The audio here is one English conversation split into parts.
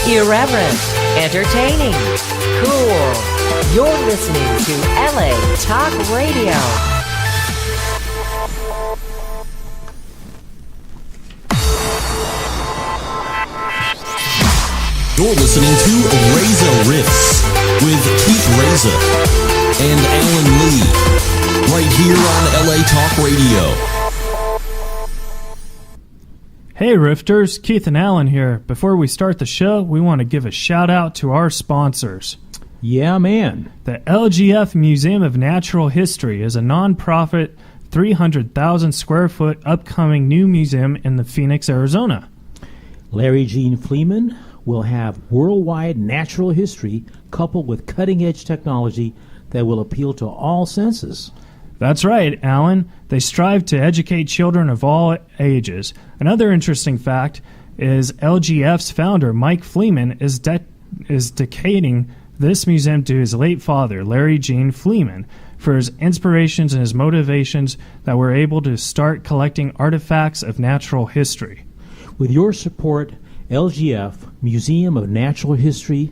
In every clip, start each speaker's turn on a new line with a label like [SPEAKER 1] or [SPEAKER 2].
[SPEAKER 1] Irreverent, entertaining, cool. You're listening to LA Talk Radio.
[SPEAKER 2] You're listening to Reza Riffs with Keith Reza and Alan Lee, right here on LA Talk Radio.
[SPEAKER 3] Hey Rifters, Keith and Alan here. Before we start the show, we want to give a shout out to our sponsors.
[SPEAKER 4] Yeah, man.
[SPEAKER 3] The LGF Museum of Natural History is a non-profit 300,000 square foot upcoming new museum in the Phoenix, Arizona.
[SPEAKER 4] Larry Gene Fleeman will have worldwide natural history coupled with cutting-edge technology that will appeal to all senses.
[SPEAKER 3] That's right, Alan. They strive to educate children of all ages. Another interesting fact is LGF's founder, Mike Fleeman, is dedicating this museum to his late father, Larry Gene Fleeman, for his inspirations and his motivations that were able to start collecting artifacts of natural history.
[SPEAKER 4] With your support, LGF, Museum of Natural History,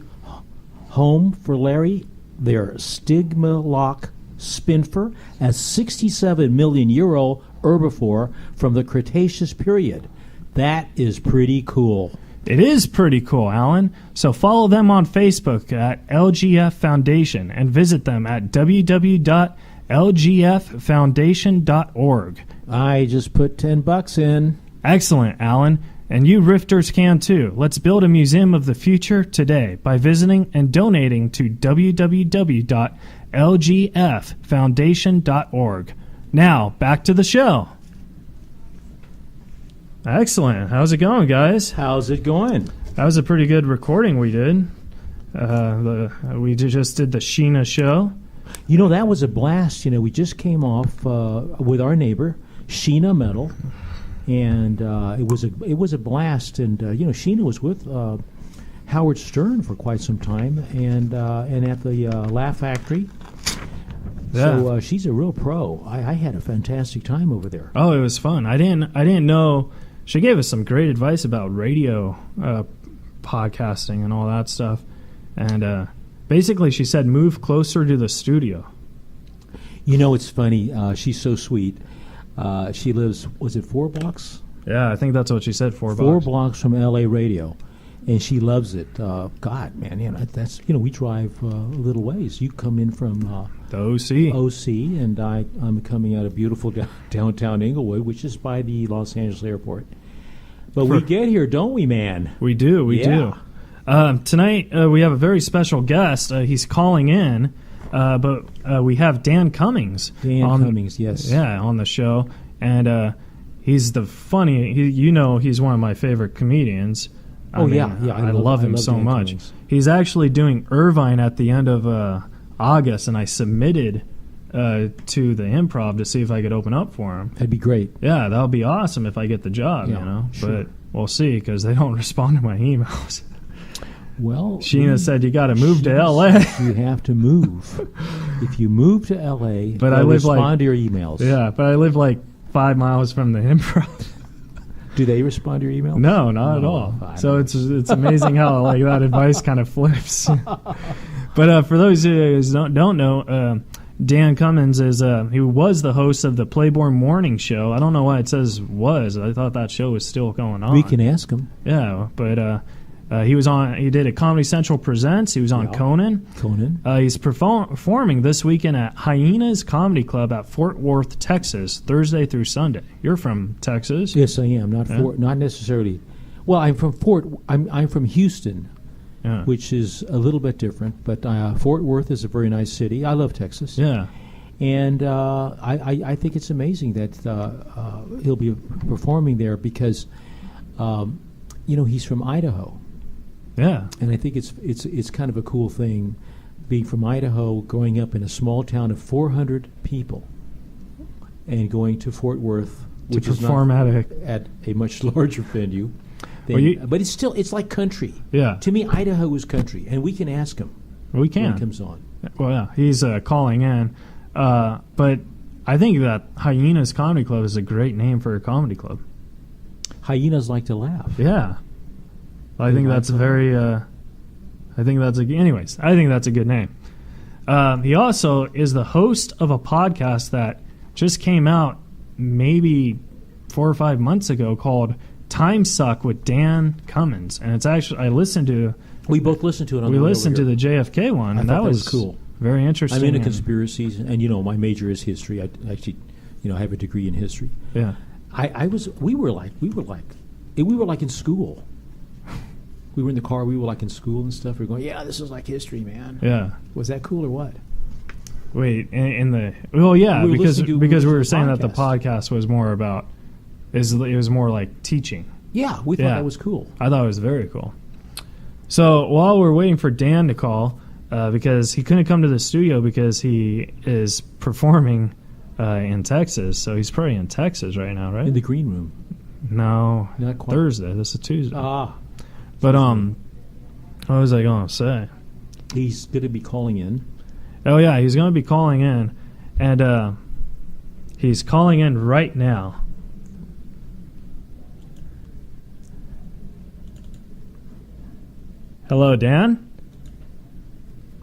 [SPEAKER 4] home for Larry, their Stigmaloch Spinfer, a 67 million year old herbivore from the Cretaceous period. That is pretty cool.
[SPEAKER 3] It is pretty cool, Alan. So follow them on Facebook at LGF Foundation and visit them at www.lgffoundation.org.
[SPEAKER 4] I just put $10 in.
[SPEAKER 3] Excellent, Alan. And you Rifters can too. Let's build a museum of the future today by visiting and donating to www.lgffoundation.org. Now, back to the show. Excellent. How's it going, guys?
[SPEAKER 4] How's it going?
[SPEAKER 3] That was a pretty good recording we did. We just did the Sheena show.
[SPEAKER 4] You know, that was a blast. You know, we just came off with our neighbor, Sheena Metal. And it was a blast, and you know, Sheena was with Howard Stern for quite some time, and at the Laugh Factory.
[SPEAKER 3] Yeah.
[SPEAKER 4] So she's a real pro. I had a fantastic time over there.
[SPEAKER 3] Oh, it was fun. I didn't know. She gave us some great advice about radio podcasting and all that stuff, and basically she said move closer to the studio.
[SPEAKER 4] You know, it's funny. She's so sweet. She lives, was it 4 blocks?
[SPEAKER 3] Yeah, I think that's what she said, 4 blocks.
[SPEAKER 4] 4 blocks from LA radio, and she loves it. God, man, you know, that's, you know, we drive a little ways. You come in from
[SPEAKER 3] the OC.
[SPEAKER 4] OC, and I'm coming out of beautiful downtown Inglewood, which is by the Los Angeles airport. But we get here, don't we, man?
[SPEAKER 3] We do, we do. Tonight, we have a very special guest. He's calling in. But we have Dan Cummins.
[SPEAKER 4] Cummins, yes.
[SPEAKER 3] Yeah, on the show. And he's the funny, he's one of my favorite comedians. I love him so much. Cummins. He's actually doing Irvine at the end of August, and I submitted to the Improv to see if I could open up for him.
[SPEAKER 4] That'd be great.
[SPEAKER 3] Yeah, that would be awesome if I get the job,
[SPEAKER 4] yeah,
[SPEAKER 3] you know.
[SPEAKER 4] Sure.
[SPEAKER 3] But we'll see, because they don't respond to my emails.
[SPEAKER 4] Well,
[SPEAKER 3] Sheena said you got to move to L.A.
[SPEAKER 4] You have to move. If you move to L.A.,
[SPEAKER 3] but I live
[SPEAKER 4] respond to your emails.
[SPEAKER 3] Yeah, but I live like 5 miles from the Improv.
[SPEAKER 4] Do they respond to your emails?
[SPEAKER 3] No, not at all. So it's amazing how like that advice kind of flips. But for those who don't know, Dan Cummins is he was the host of the Playboy Morning Show. I don't know why it says was. I thought that show was still going on.
[SPEAKER 4] We can ask him.
[SPEAKER 3] Yeah, but. He was on. He did a Comedy Central Presents. He was on Conan. He's performing this weekend at Hyenas Comedy Club at Fort Worth, Texas, Thursday through Sunday. You're from Texas?
[SPEAKER 4] Yes, I am. Not necessarily. Well, I'm from I'm from Houston, which is a little bit different. But Fort Worth is a very nice city. I love Texas.
[SPEAKER 3] Yeah.
[SPEAKER 4] And I think it's amazing that he'll be performing there because, you know, he's from Idaho.
[SPEAKER 3] Yeah,
[SPEAKER 4] and I think it's kind of a cool thing, being from Idaho, growing up in a small town of 400 people, and going to Fort Worth, which is not at a much larger venue. But it's like country.
[SPEAKER 3] Yeah,
[SPEAKER 4] to me, Idaho is country, and we can ask him.
[SPEAKER 3] We can.
[SPEAKER 4] When he comes on.
[SPEAKER 3] Well, yeah, he's calling in, but I think that Hyenas Comedy Club is a great name for a comedy club.
[SPEAKER 4] Hyenas like to laugh.
[SPEAKER 3] Yeah. I think that's very. I think that's anyways. I think that's a good name. He also is the host of a podcast that just came out maybe 4 or 5 months ago called Time Suck with Dan Cummins, and it's actually
[SPEAKER 4] We both listened to it.
[SPEAKER 3] We listened to the JFK one, and that was
[SPEAKER 4] cool.
[SPEAKER 3] Very interesting.
[SPEAKER 4] I'm into conspiracies, and my major is history. I actually, I have a degree in history.
[SPEAKER 3] Yeah.
[SPEAKER 4] We were like in school. We were in the car. We were like in school and stuff. We were going, yeah, this is like history, man.
[SPEAKER 3] Yeah.
[SPEAKER 4] Was that cool or what?
[SPEAKER 3] Wait, because we were saying that the podcast was more about, it was more like teaching.
[SPEAKER 4] Yeah, we thought that was cool.
[SPEAKER 3] I thought it was very cool. So while we're waiting for Dan to call, because he couldn't come to the studio because he is performing in Texas, so he's probably in Texas right now, right?
[SPEAKER 4] In the green room.
[SPEAKER 3] No,
[SPEAKER 4] not quite.
[SPEAKER 3] Thursday. This is Tuesday.
[SPEAKER 4] But
[SPEAKER 3] what was I going to say?
[SPEAKER 4] He's going to be calling in.
[SPEAKER 3] Oh yeah, he's going to be calling in, and he's calling in right now. Hello, Dan.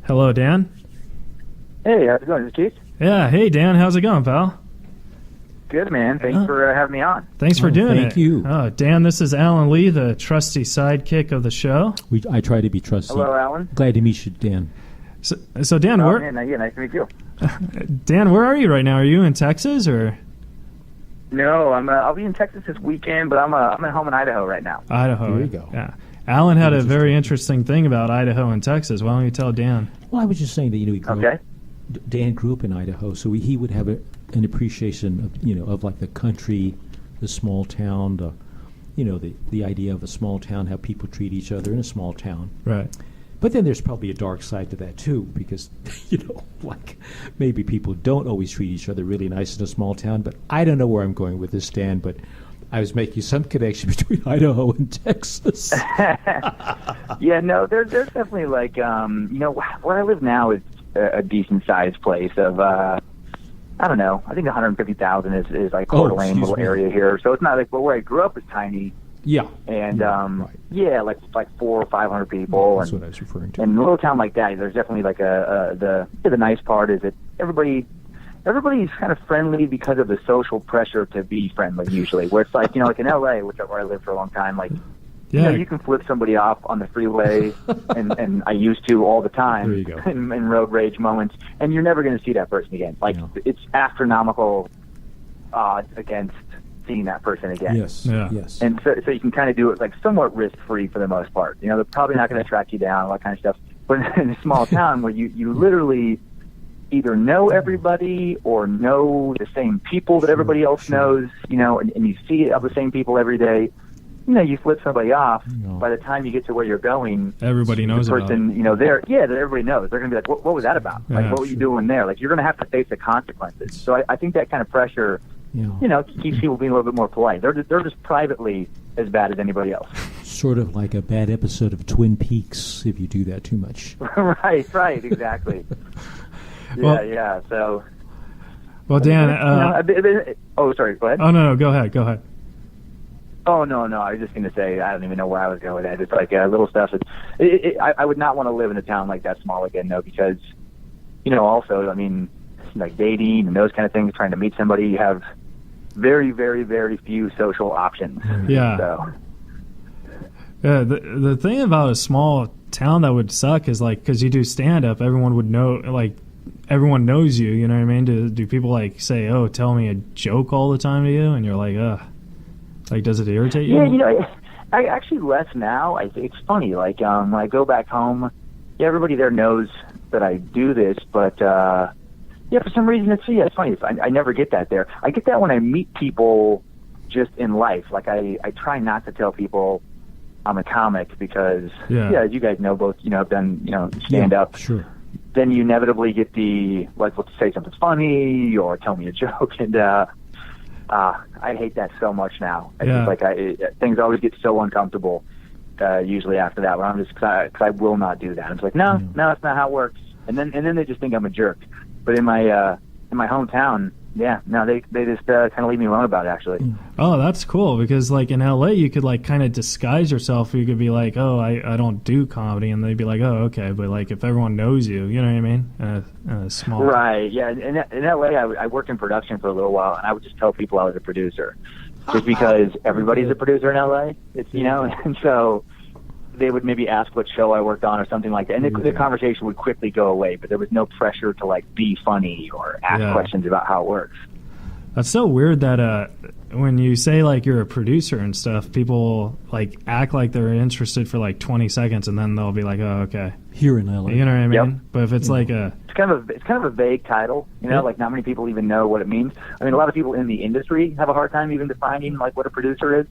[SPEAKER 3] Hello, Dan.
[SPEAKER 5] Hey, how's it going? Is it Keith?
[SPEAKER 3] Yeah, hey Dan, how's it going, pal?
[SPEAKER 5] Good, man. Thanks for having me on.
[SPEAKER 3] Thanks for doing it.
[SPEAKER 4] Thank you.
[SPEAKER 3] Dan, this is Alan Lee, the trusty sidekick of the show.
[SPEAKER 4] I try to be trusty.
[SPEAKER 5] Hello, Alan.
[SPEAKER 4] Glad to meet you, Dan.
[SPEAKER 3] So Dan,
[SPEAKER 5] nice to meet you.
[SPEAKER 3] Dan, where are you right now? Are you in Texas or?
[SPEAKER 5] No, I'll be in Texas this weekend, but I'm at home in Idaho right now.
[SPEAKER 3] Idaho.
[SPEAKER 4] There you go.
[SPEAKER 3] Yeah. Alan had a very interesting thing about Idaho and Texas. Why don't you tell Dan?
[SPEAKER 4] Well, I was just saying that he grew up, Dan grew up in Idaho, so he would have an appreciation of like the country, the small town, the idea of a small town, how people treat each other in a small town.
[SPEAKER 3] Right.
[SPEAKER 4] But then there's probably a dark side to that too, because like maybe people don't always treat each other really nice in a small town. But I don't know where I'm going with this, Dan. But I was making some connection between Idaho and Texas.
[SPEAKER 5] Yeah, no, there's definitely like where I live now is a decent sized place of I don't know, I think 150,000 is like Coeur d'Alene little area here, so it's not like, but where I grew up is tiny.
[SPEAKER 4] Yeah,
[SPEAKER 5] and
[SPEAKER 4] right.
[SPEAKER 5] Yeah, like 400 or 500 people.
[SPEAKER 4] That's what I was referring to.
[SPEAKER 5] And a little town like that, there's definitely like the nice part is that everybody's kind of friendly because of the social pressure to be friendly usually. Where it's like like in LA, where I lived for a long time, like.
[SPEAKER 3] Yeah.
[SPEAKER 5] You can flip somebody off on the freeway, and I used to all the time.
[SPEAKER 4] There you go.
[SPEAKER 5] in road rage moments, and you're never going to see that person again. Like it's astronomical odds against seeing that person again.
[SPEAKER 4] Yes. Yeah. Yes.
[SPEAKER 5] And so you can kind of do it like somewhat risk free for the most part. They're probably not going to track you down, all that kind of stuff. But in a small town where you literally either know everybody or know the same people that everybody else knows, and you see the same people every day. You flip somebody off. By the time you get to where you're going,
[SPEAKER 3] everybody knows
[SPEAKER 5] the person.
[SPEAKER 3] about it.
[SPEAKER 5] That everybody knows. They're going to be like, "What was that about? Like, what were you doing there?" Like, you're going to have to face the consequences. So I think that kind of pressure, keeps people being a little bit more polite. They're just privately as bad as anybody else.
[SPEAKER 4] Sort of like a bad episode of Twin Peaks if you do that too much.
[SPEAKER 5] Right, exactly. Yeah. So.
[SPEAKER 3] Well, Dan.
[SPEAKER 5] Sorry. Go ahead.
[SPEAKER 3] Oh no, go ahead.
[SPEAKER 5] Oh, no, I was just going to say, I don't even know where I was going with that. It's like little stuff. I would not want to live in a town like that small again, though, because, also, I mean, like dating and those kind of things, trying to meet somebody, you have very, very, very few social options.
[SPEAKER 3] Yeah.
[SPEAKER 5] So.
[SPEAKER 3] Yeah, the thing about a small town that would suck is, like, because you do stand-up, everyone would know, like, everyone knows you, you know what I mean? Do people, like, say, oh, tell me a joke all the time to you? And you're like, ugh. Like, does it irritate you?
[SPEAKER 5] Yeah, I actually less now. It's funny. Like, when I go back home, everybody there knows that I do this, but for some reason it's funny. I never get that there. I get that when I meet people just in life. Like, I try not to tell people I'm a comic because, as you guys know, both have done stand up.
[SPEAKER 4] Sure.
[SPEAKER 5] Then you inevitably get the let's say something funny or tell me a joke, and I hate that so much now. It's like things always get so uncomfortable. Usually after that, when I'm just because I will not do that. I'm just like, no, that's not how it works. And then they just think I'm a jerk. But in my hometown, yeah, no, they just kind of leave me alone about it, actually.
[SPEAKER 3] Oh, that's cool, because like in LA you could like kind of disguise yourself. You could be like, oh, I don't do comedy, and they'd be like, oh, okay. But like if everyone knows you, you know what I mean? Small.
[SPEAKER 5] Right, yeah. In LA, I worked in production for a little while, and I would just tell people I was a producer, just because everybody's a producer in LA. It's, you know, and so they would maybe ask what show I worked on or something like that, and the conversation would quickly go away, but there was no pressure to like be funny or ask questions about how it works.
[SPEAKER 3] That's so weird that when you say like you're a producer and stuff, people like act like they're interested for like 20 seconds, and then they'll be like, oh, okay.
[SPEAKER 4] Here in LA.
[SPEAKER 3] You know what I mean?
[SPEAKER 5] Yep.
[SPEAKER 3] But if it's like a...
[SPEAKER 5] It's kind of a vague title, you know, like not many people even know what it means. I mean, a lot of people in the industry have a hard time even defining like what a producer is.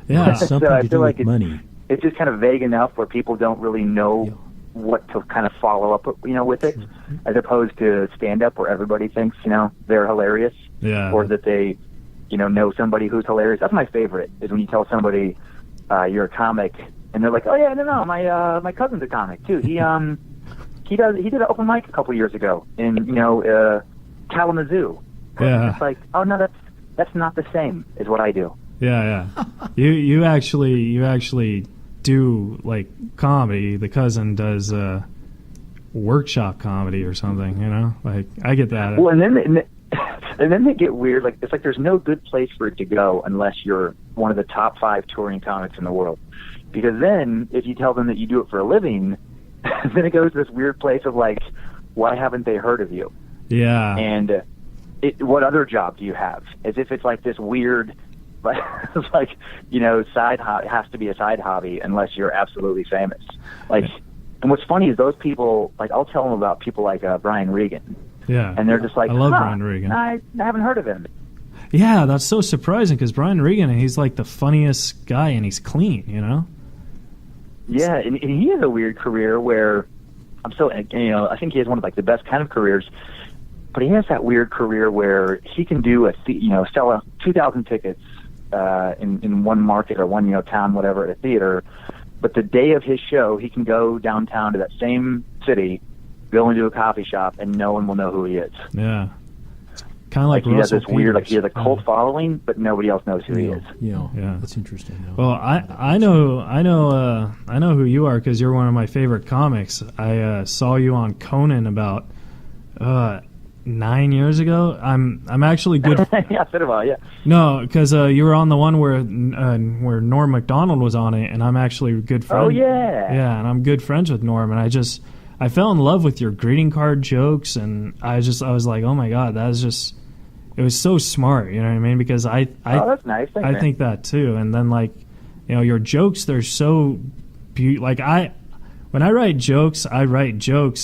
[SPEAKER 3] Yeah.
[SPEAKER 4] Something
[SPEAKER 5] so I
[SPEAKER 4] to
[SPEAKER 5] feel
[SPEAKER 4] do
[SPEAKER 5] like
[SPEAKER 4] with money.
[SPEAKER 5] It's just kind of vague enough where people don't really know what to kind of follow up, you know, with it, as opposed to stand-up where everybody thinks, you know, they're hilarious, or that they, you know somebody who's hilarious. That's my favorite, is when you tell somebody you're a comic, and they're like, oh yeah, no, my cousin's a comic too. He did an open mic a couple years ago in, you know, Kalamazoo.
[SPEAKER 3] Yeah.
[SPEAKER 5] It's like, oh no, that's not the same as what I do.
[SPEAKER 3] Yeah. You actually do like comedy. The cousin does workshop comedy or something, you know? Like, I get that.
[SPEAKER 5] Well, and then they get weird. Like, it's like there's no good place for it to go unless you're one of the top 5 touring comics in the world. Because then, if you tell them that you do it for a living, then it goes to this weird place of like, why haven't they heard of you?
[SPEAKER 3] Yeah.
[SPEAKER 5] And what other job do you have? As if it's like this weird, like, you know, side hobby. It has to be a side hobby unless you're absolutely famous. Like, and what's funny is those people, like, I'll tell them about people like Brian Regan.
[SPEAKER 3] Yeah.
[SPEAKER 5] And they're just like,
[SPEAKER 3] I love Brian Regan.
[SPEAKER 5] I haven't heard of him.
[SPEAKER 3] Yeah, that's so surprising, because Brian Regan, he's like the funniest guy, and he's clean, you know?
[SPEAKER 5] Yeah, and he has a weird career where I think he has one of like the best kind of careers, but he has that weird career where he can do sell 2,000 tickets in one market or one, you know, town, whatever, at a theater. But the day of his show, he can go downtown to that same city, go into a coffee shop, and no one will know who he is.
[SPEAKER 3] Yeah. Kind of like
[SPEAKER 5] he has
[SPEAKER 3] Russell
[SPEAKER 5] this weird, like, he has a
[SPEAKER 3] Peters.
[SPEAKER 5] cult following, but nobody else knows who he is.
[SPEAKER 4] Yeah,
[SPEAKER 3] Yeah.
[SPEAKER 4] that's interesting. Yeah.
[SPEAKER 3] Well, I know who you are, because you're one of my favorite comics. I saw you on Conan about 9 years ago. I'm actually good.
[SPEAKER 5] Yeah, it's been a while, yeah.
[SPEAKER 3] No, because you were on the one where Norm Macdonald was on it, and I'm actually good friend.
[SPEAKER 5] Oh, yeah.
[SPEAKER 3] Yeah, and I'm good friends with Norm, and I fell in love with your greeting card jokes, and I was like, oh my god, it was so smart, you know what I mean? Because I
[SPEAKER 5] that's nice. Thanks,
[SPEAKER 3] I
[SPEAKER 5] man.
[SPEAKER 3] think that too. And then, like, you know, your jokes, they're so when I write jokes,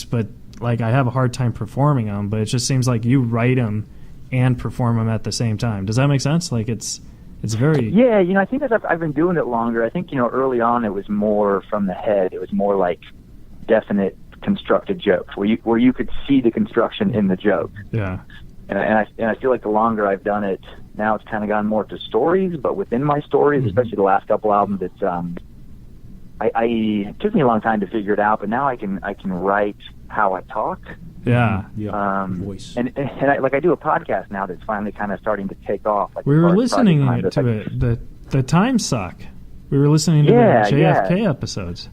[SPEAKER 3] but like I have a hard time performing them. But it just seems like you write them and perform them at the same time. Does that make sense? Like, it's very...
[SPEAKER 5] Yeah, you know, I think as I've been doing it longer, I think, you know, early on it was more from the head. It was more like definite constructed jokes where you could see the construction in the joke.
[SPEAKER 3] Yeah.
[SPEAKER 5] And I feel like the longer I've done it, now it's kind of gone more to stories. But within my stories, especially the last couple albums, it's it took me a long time to figure it out. But now I can write how I talk.
[SPEAKER 3] Yeah.
[SPEAKER 4] Voice.
[SPEAKER 5] And I do a podcast now that's finally kind of starting to take off. Like,
[SPEAKER 3] We were listening to it. The time suck. We were listening to the JFK episodes.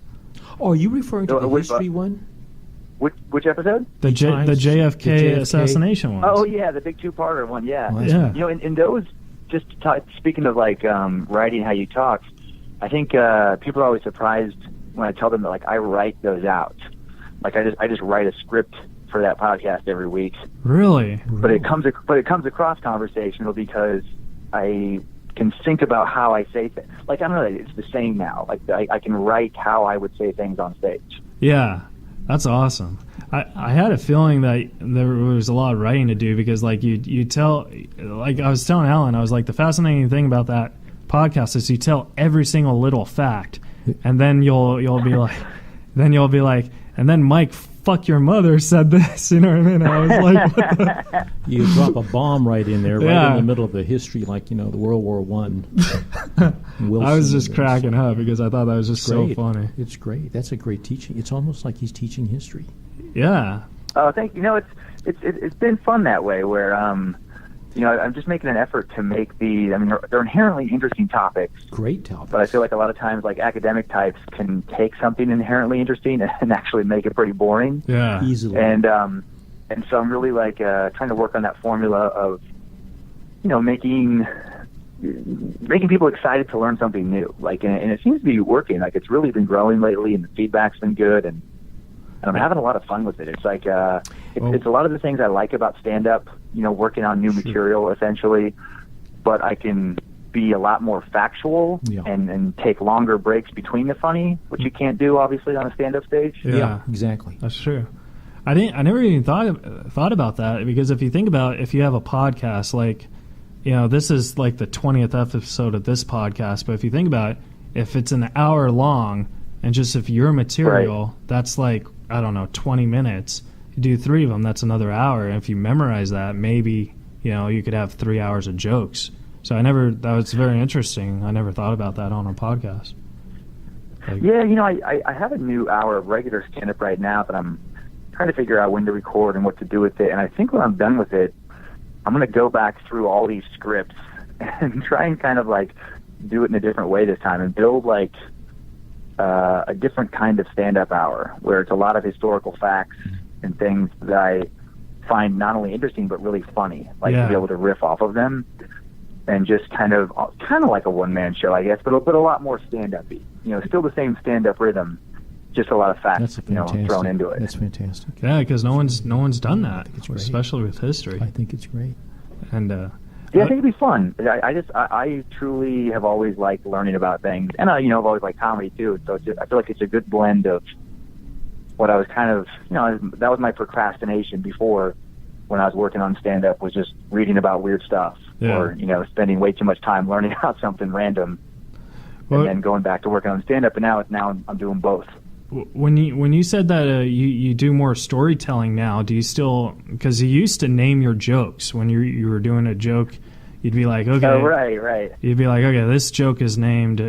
[SPEAKER 4] Oh, are you referring to the
[SPEAKER 5] which
[SPEAKER 4] history one?
[SPEAKER 5] Which episode?
[SPEAKER 3] The JFK assassination ones.
[SPEAKER 5] Oh yeah, the big 2-parter one. Yeah.
[SPEAKER 4] Oh,
[SPEAKER 3] Yeah.
[SPEAKER 5] You know, in those, just speaking of like writing how you talk, I think people are always surprised when I tell them that, like, I write those out. Like, I just write a script for that podcast every week.
[SPEAKER 3] Really?
[SPEAKER 5] But it comes across conversational because I can think about how I say things. Like, I don't know, it's the same now. Like, I can write how I would say things on stage.
[SPEAKER 3] Yeah. That's awesome. I had a feeling that there was a lot of writing to do, because like you tell, like I was telling Alan, I was like, the fascinating thing about that podcast is you tell every single little fact, and then you'll be like, and then Mike, fuck your mother, said this, you know what I mean? I was like, what the?
[SPEAKER 4] You drop a bomb right in there, right
[SPEAKER 3] Yeah.
[SPEAKER 4] in the middle of the history, like, you know, the World War One.
[SPEAKER 3] I was just cracking up because I thought that was just so funny.
[SPEAKER 4] It's great. That's a great teaching. It's almost like he's teaching history.
[SPEAKER 3] Yeah.
[SPEAKER 5] Oh, thank you. You know, it's been fun that way, where I'm just making an effort to make they're inherently interesting topics.
[SPEAKER 4] Great topics.
[SPEAKER 5] But I feel like a lot of times, like, academic types can take something inherently interesting and actually make it pretty boring.
[SPEAKER 3] Yeah.
[SPEAKER 4] Easily.
[SPEAKER 5] And so I'm really, like, trying to work on that formula of, making people excited to learn something new. Like, and it seems to be working. Like, it's really been growing lately, and the feedback's been good, and I'm having a lot of fun with it. It's like, it's a lot of the things I like about stand-up, working on new material, essentially, but I can be a lot more factual and take longer breaks between the funny, which you can't do, obviously, on a stand-up stage.
[SPEAKER 4] Yeah, exactly.
[SPEAKER 3] That's true. I never even thought about that, because if you think about, if you have a podcast, like, this is like the 20th episode of this podcast, but if you think about it, if it's an hour long, and just if your material, that's like, I don't know, 20 minutes. You do 3 of them, that's another hour. And if you memorize that, maybe, you could have 3 hours of jokes. So that was very interesting. I never thought about that on a podcast. Like,
[SPEAKER 5] yeah, I have a new hour of regular stand-up right now that I'm trying to figure out when to record and what to do with it. And I think when I'm done with it, I'm going to go back through all these scripts and try and kind of, like, do it in a different way this time and build, like, a different kind of stand-up hour where it's a lot of historical facts and things that I find not only interesting but really funny, like to be able to riff off of them, and just kind of like a one-man show, I guess, but a lot more stand-up-y. Still the same stand-up rhythm, just a lot of facts, thrown into it.
[SPEAKER 4] That's fantastic.
[SPEAKER 3] Yeah, because no one's done that, especially with history.
[SPEAKER 4] I think it's great.
[SPEAKER 3] And
[SPEAKER 5] yeah, I think it'd be fun. I truly have always liked learning about things, and I've always liked comedy too. So I feel like it's a good blend of what I was kind of, that was my procrastination before, when I was working on stand-up, was just reading about weird stuff, or spending way too much time learning about something random, and then going back to working on stand-up. And now I'm doing both.
[SPEAKER 3] When you said that you do more storytelling now, do you still, because you used to name your jokes when you were doing a joke, you'd be like, okay,
[SPEAKER 5] right.
[SPEAKER 3] You'd be like, okay, this joke is named,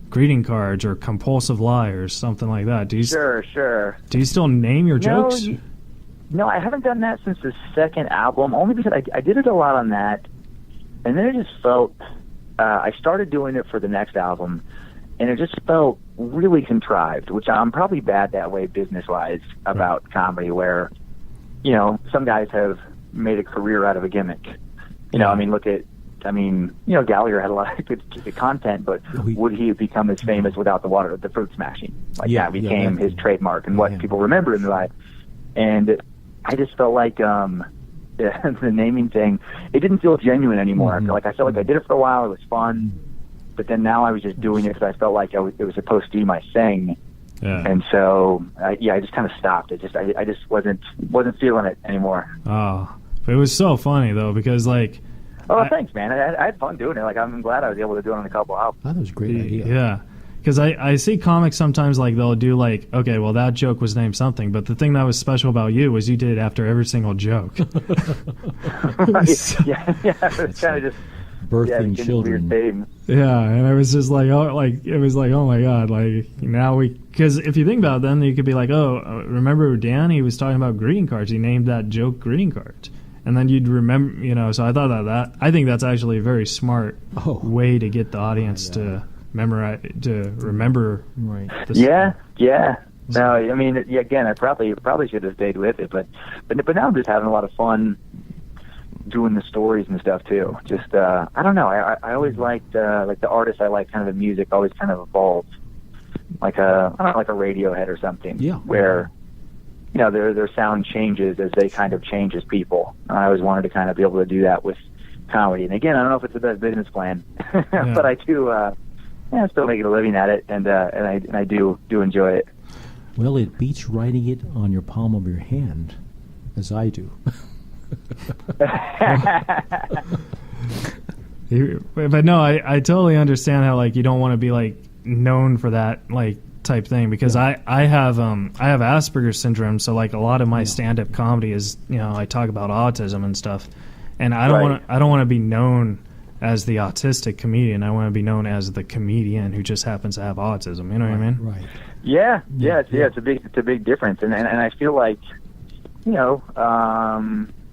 [SPEAKER 3] greeting cards or compulsive liars, something like that.
[SPEAKER 5] Sure.
[SPEAKER 3] Do you still name your jokes?
[SPEAKER 5] No, I haven't done that since the second album, only because I did it a lot on that, and then it just felt, I started doing it for the next album, and it just felt really contrived, which I'm probably bad that way business-wise about comedy, where, some guys have made a career out of a gimmick. Gallagher had a lot of good content, but would he have become as famous without the fruit smashing? That became his trademark and what people remember in life. And I just felt like the naming thing, it didn't feel genuine anymore. I felt like I did it for a while, it was fun, but then now I was just doing it because I felt like it was supposed to be my thing. Yeah. And so, I just kind of stopped. I just wasn't feeling it anymore.
[SPEAKER 3] Oh, it was so funny though, because like.
[SPEAKER 5] Oh, thanks, man. I had fun doing it. Like, I'm glad I was able to do it on a couple albums.
[SPEAKER 4] That was a great idea.
[SPEAKER 3] Yeah. Because I see comics sometimes, like, they'll do, like, okay, well, that joke was named something, but the thing that was special about you was you did it after every single joke.
[SPEAKER 5] Right. Yeah. It was kind of just
[SPEAKER 4] birthing children.
[SPEAKER 3] Yeah, and it was just like, oh my God, like, now because if you think about it, then you could be like, oh, remember Dan? He was talking about greeting cards. He named that joke greeting cards. And then you'd remember, so I thought I think that's actually a very smart way to get the audience to memorize, to remember.
[SPEAKER 4] Right.
[SPEAKER 5] Yeah. No, I mean, again, I probably should have stayed with it, but now I'm just having a lot of fun doing the stories and stuff too. Just I don't know. I always liked the artists I like, kind of the music always kind of evolved, like a Radiohead or something.
[SPEAKER 4] Yeah.
[SPEAKER 5] Where their sound changes as they kind of change as people. I always wanted to kind of be able to do that with comedy. And again, I don't know if it's the best business plan, but I do. Still making a living at it, and I do enjoy it.
[SPEAKER 4] Well, it beats writing it on your palm of your hand, as I do.
[SPEAKER 3] But no, I totally understand how, like, you don't want to be, like, known for that, like, type thing, because I have Asperger's syndrome, so like a lot of my stand-up comedy is, I talk about autism and stuff, and I don't want to be known as the autistic comedian. I want to be known as the comedian who just happens to have autism. You know what I mean?
[SPEAKER 4] Right.
[SPEAKER 5] Yeah. It's a big difference, and I feel like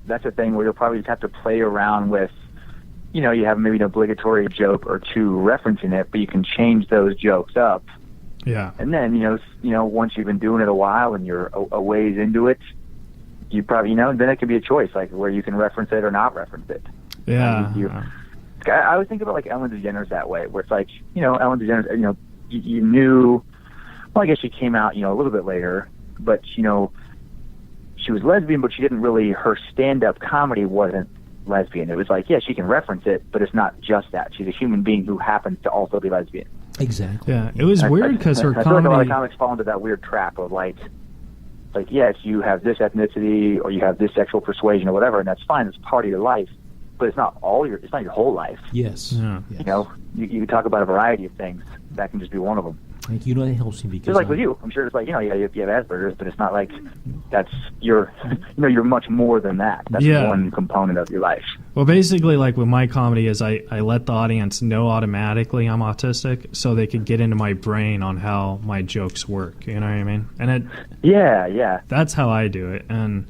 [SPEAKER 5] that's a thing where you'll probably just have to play around with, you know, you have maybe an obligatory joke or two referencing it, but you can change those jokes up.
[SPEAKER 3] Yeah.
[SPEAKER 5] And then, you know, once you've been doing it a while and you're a ways into it, you probably, you know, then it can be a choice, like where you can reference it or not reference it.
[SPEAKER 3] Yeah.
[SPEAKER 5] I always think about like Ellen DeGeneres that way, where it's like, you know, Ellen DeGeneres, you know, you knew, well, I guess she came out, you know, a little bit later, but, you know, she was lesbian, but she didn't really, her stand-up comedy wasn't lesbian. It was like, yeah, she can reference it, but it's not just that. She's a human being who happens to also be lesbian.
[SPEAKER 4] Exactly.
[SPEAKER 3] Yeah, it was weird because her
[SPEAKER 5] I feel like a lot of
[SPEAKER 3] comedy.
[SPEAKER 5] comics fall into that weird trap of like, yes, you have this ethnicity or you have this sexual persuasion or whatever, and that's fine. It's part of your life, but it's not it's not your whole life.
[SPEAKER 4] Yes.
[SPEAKER 3] Yeah.
[SPEAKER 4] Yes.
[SPEAKER 5] You know, you talk about a variety of things. That can just be one of them.
[SPEAKER 4] Like, you know, that helps me because
[SPEAKER 5] Just like with you, I'm sure it's like, you know, yeah, you have Asperger's, but it's not like that's you're much more than that. That's one component of your life.
[SPEAKER 3] Well, basically, like with my comedy is I let the audience know automatically I'm autistic so they could get into my brain on how my jokes work. You know what I mean? And
[SPEAKER 5] Yeah.
[SPEAKER 3] that's how I do it. And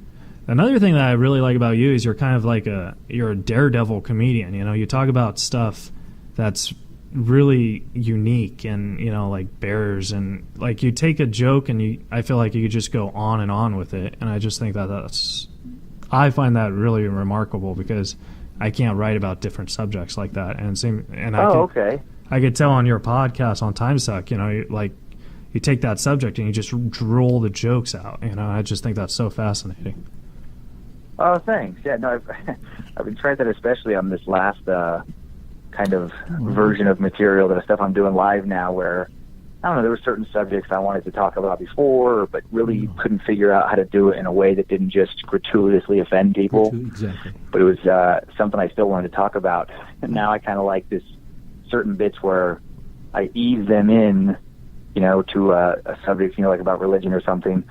[SPEAKER 3] another thing that I really like about you is you're kind of like you're a daredevil comedian. You know, you talk about stuff that's really unique and, you know, like bears, and like you take a joke and I feel like you could just go on and on with it. And I just think I find that really remarkable because I can't write about different subjects like that.
[SPEAKER 5] Okay.
[SPEAKER 3] I could tell on your podcast on Time Suck, you know, you take that subject and you just drool the jokes out. You know, I just think that's so fascinating.
[SPEAKER 5] Oh, thanks. Yeah, no, I've been trying that, especially on this last kind of version of material, that stuff I'm doing live now, where I don't know, there were certain subjects I wanted to talk about before, but really couldn't figure out how to do it in a way that didn't just gratuitously offend people.
[SPEAKER 4] Exactly.
[SPEAKER 5] But it was something I still wanted to talk about. And now I kind of like this certain bits where I ease them in, you know, to a subject, you know, like about religion or something.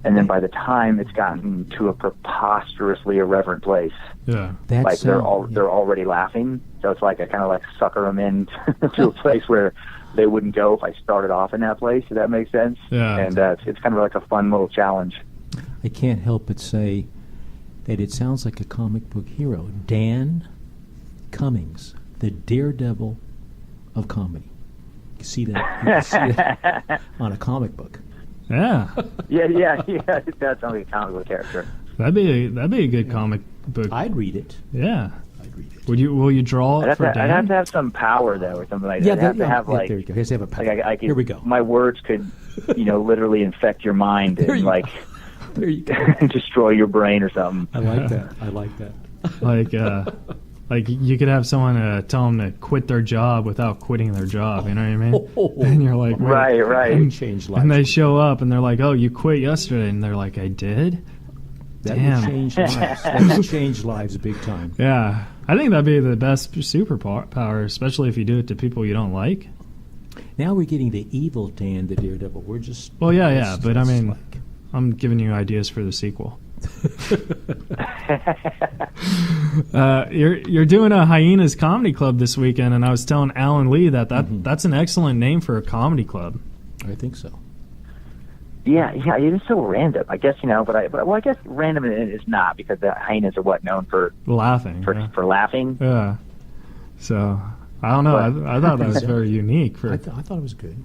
[SPEAKER 5] And then by the time it's gotten to a preposterously irreverent place,
[SPEAKER 4] That's,
[SPEAKER 5] like they're already laughing. So it's like I kind of like sucker them in to a place where they wouldn't go if I started off in that place. If that makes sense.
[SPEAKER 3] Yeah.
[SPEAKER 5] And it's kind of like a fun little challenge.
[SPEAKER 4] I can't help but say that it sounds like a comic book hero, Dan Cummins, the daredevil of comedy. You can see that on a comic book.
[SPEAKER 3] Yeah.
[SPEAKER 5] Yeah. That sounds like a comic book character.
[SPEAKER 3] That'd be a good comic book.
[SPEAKER 4] I'd read it.
[SPEAKER 3] Yeah.
[SPEAKER 4] I'd read it.
[SPEAKER 3] Will you draw it for Dan?
[SPEAKER 5] I'd have to have some power though, or something like that. I'd have to have like,
[SPEAKER 4] there you go. He has to have a power.
[SPEAKER 5] like
[SPEAKER 4] Here we go.
[SPEAKER 5] My words could, you know, literally infect your mind and like
[SPEAKER 4] There you go.
[SPEAKER 5] destroy your brain or something.
[SPEAKER 4] I like that.
[SPEAKER 3] Like you could have someone tell them to quit their job without quitting their job. You know what I mean? And you're like, wait.
[SPEAKER 5] Right.
[SPEAKER 4] That would change lives.
[SPEAKER 3] And they show up and they're like, "Oh, you quit yesterday," and they're like, "I did."
[SPEAKER 4] That
[SPEAKER 3] Damn.
[SPEAKER 4] would change lives. That would change lives big time.
[SPEAKER 3] Yeah, I think that'd be the best superpower, especially if you do it to people you don't like.
[SPEAKER 4] Now we're getting the evil Dan, the daredevil. We're just...
[SPEAKER 3] Well, yeah, but I mean, I'm giving you ideas for the sequel. You're doing a Hyenas Comedy Club this weekend, and I was telling Alan Lee that's an excellent name for a comedy club.
[SPEAKER 4] I think so.
[SPEAKER 5] Yeah, it is so random. I guess, you know, but I guess random it is not, because the hyenas are known for
[SPEAKER 3] Laughing.
[SPEAKER 5] for laughing.
[SPEAKER 3] Yeah. So I don't know. I thought that was very unique.
[SPEAKER 4] I thought it was good.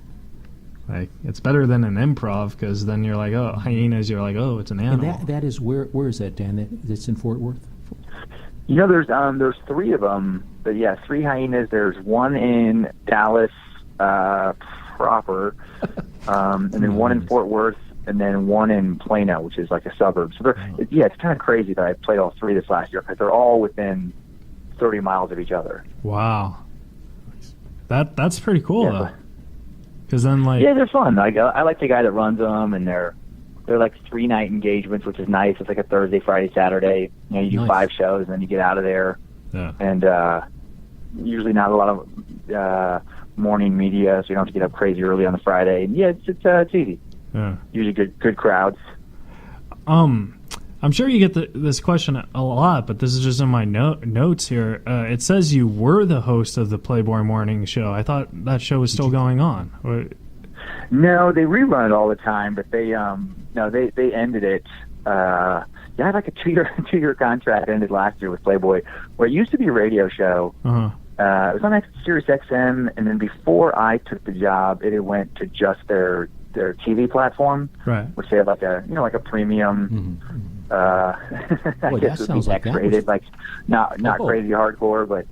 [SPEAKER 3] Like, it's better than an improv, because then you're like, oh, hyenas. You're like, oh, it's an animal.
[SPEAKER 4] And that is where is that, Dan? That's in Fort Worth.
[SPEAKER 5] You know, there's three of them. But yeah, three hyenas. There's one in Dallas proper, and then one in Fort Worth, and then one in Plano, which is like a suburb. So it's kind of crazy that I played all three this last year, because they're all within 30 miles of each other.
[SPEAKER 3] Wow. That's pretty cool,
[SPEAKER 5] Yeah,
[SPEAKER 3] though. Because then, like...
[SPEAKER 5] Yeah, they're fun. I like the guy that runs them, and they're like 3-night engagements, which is nice. It's like a Thursday, Friday, Saturday. You know, you do
[SPEAKER 4] Nice.
[SPEAKER 5] 5 shows, and then you get out of there.
[SPEAKER 3] Yeah.
[SPEAKER 5] And usually not a lot of morning media, so you don't have to get up crazy early on a Friday. And yeah, it's easy.
[SPEAKER 3] Yeah.
[SPEAKER 5] Usually good crowds.
[SPEAKER 3] I'm sure you get this question a lot, but this is just in my notes here. It says you were the host of the Playboy Morning Show. I thought that show was still going on.
[SPEAKER 5] No, they rerun it all the time, but they ended it I had like a two-year contract ended last year with Playboy, where it used to be a radio show.
[SPEAKER 3] Uh-huh.
[SPEAKER 5] It was on Sirius XM, and then before I took the job, it went to just their TV platform,
[SPEAKER 3] Right.
[SPEAKER 5] which they have like a premium. I guess it would be X-rated, like not crazy hardcore, but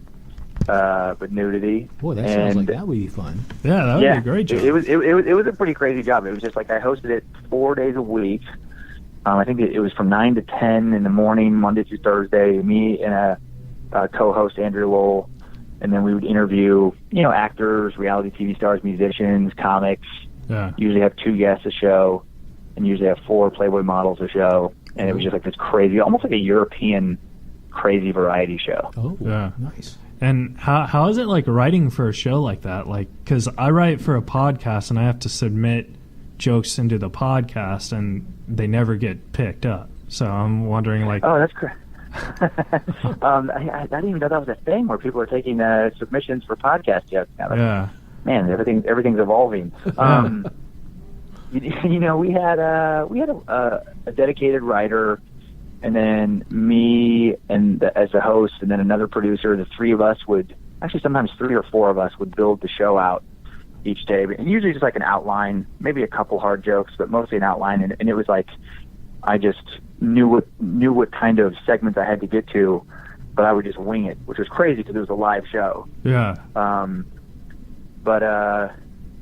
[SPEAKER 5] nudity.
[SPEAKER 4] Boy, that sounds like that would be fun.
[SPEAKER 3] Yeah, that would be a great job.
[SPEAKER 5] It was a pretty crazy job. It was just like I hosted it 4 days a week. I think it was from 9 to 10 in the morning, Monday through Thursday. Me and a co-host, Andrew Lowell, and then we would interview, actors, reality TV stars, musicians, comics.
[SPEAKER 3] Yeah.
[SPEAKER 5] Usually have 2 guests a show, and usually have 4 Playboy models a show. And it was just like this crazy, almost like a European crazy variety show.
[SPEAKER 4] Oh,
[SPEAKER 3] yeah.
[SPEAKER 4] Nice.
[SPEAKER 3] And how is it like writing for a show like that? Like, because I write for a podcast and I have to submit jokes into the podcast and they never get picked up. So I'm wondering, like,
[SPEAKER 5] oh, that's great. I didn't even know that was a thing where people are taking submissions for podcast jokes now.
[SPEAKER 3] Yeah.
[SPEAKER 5] Man, everything's evolving. We had a dedicated writer, and then me as a host, and then another producer. The 3 of us would actually sometimes 3 or 4 of us would build the show out each day, and usually just like an outline, maybe a couple hard jokes, but mostly an outline. And it was like I just knew what kind of segments I had to get to, but I would just wing it, which was crazy because it was a live show.
[SPEAKER 3] Yeah.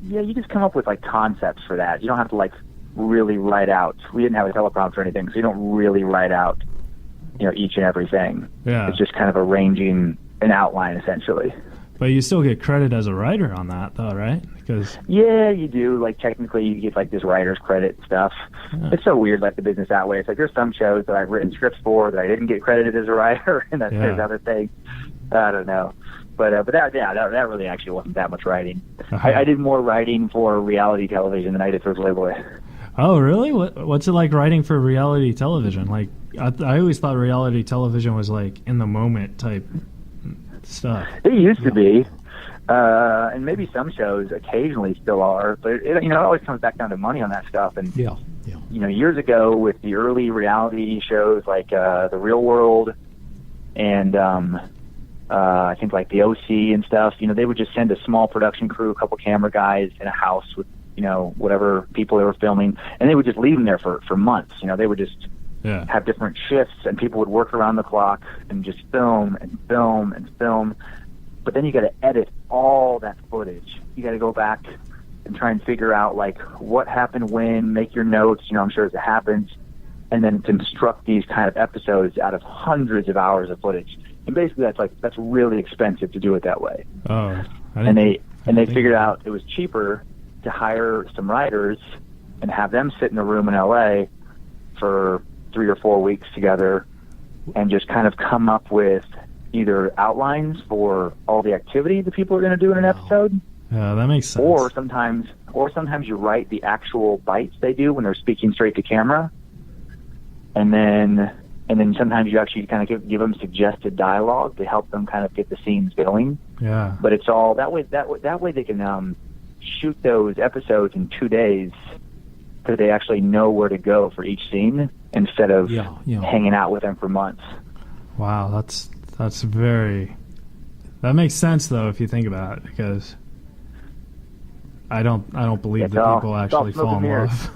[SPEAKER 5] You just come up with like concepts for that. You don't have to like really write out. We didn't have a teleprompter or anything, so you don't really write out, each and everything.
[SPEAKER 3] Yeah.
[SPEAKER 5] It's just kind of arranging an outline essentially.
[SPEAKER 3] But you still get credit as a writer on that, though, right? Because
[SPEAKER 5] yeah, you do. Like technically, you get like this writer's credit and stuff.
[SPEAKER 3] Yeah.
[SPEAKER 5] It's so weird, like the business that way. It's like there's some shows that I've written scripts for that I didn't get credited as a writer, and there's other things. I don't know. But that really actually wasn't that much writing.
[SPEAKER 3] Uh-huh.
[SPEAKER 5] I did more writing for reality television than I did for Playboy.
[SPEAKER 3] Oh, really? What's it like writing for reality television? Like, I always thought reality television was like in the moment type stuff.
[SPEAKER 5] It used to be, and maybe some shows occasionally still are, but it always comes back down to money on that stuff. And years ago with the early reality shows like The Real World and I think like the OC and stuff, they would just send a small production crew, a couple camera guys in a house with, whatever people they were filming, and they would just leave them there for months. They would just have different shifts, and people would work around the clock and just film and film and film. But then you got to edit all that footage. You got to go back and try and figure out like what happened when, make your notes, I'm sure as it happens, and then construct these kind of episodes out of hundreds of hours of footage. And basically that's really expensive to do it that way.
[SPEAKER 3] Oh.
[SPEAKER 5] And they figured out it was cheaper to hire some writers and have them sit in a room in LA for 3 or 4 weeks together and just kind of come up with either outlines for all the activity that people are going to do in an episode.
[SPEAKER 3] Yeah, that makes sense.
[SPEAKER 5] Or sometimes you write the actual bites they do when they're speaking straight to camera. And then sometimes you actually kind of give them suggested dialogue to help them kind of get the scenes going.
[SPEAKER 3] Yeah.
[SPEAKER 5] But it's all that way they can shoot those episodes in 2 days because they actually know where to go for each scene instead of hanging out with them for months.
[SPEAKER 3] Wow, that makes sense though if you think about it, because I don't believe that people actually fall in love.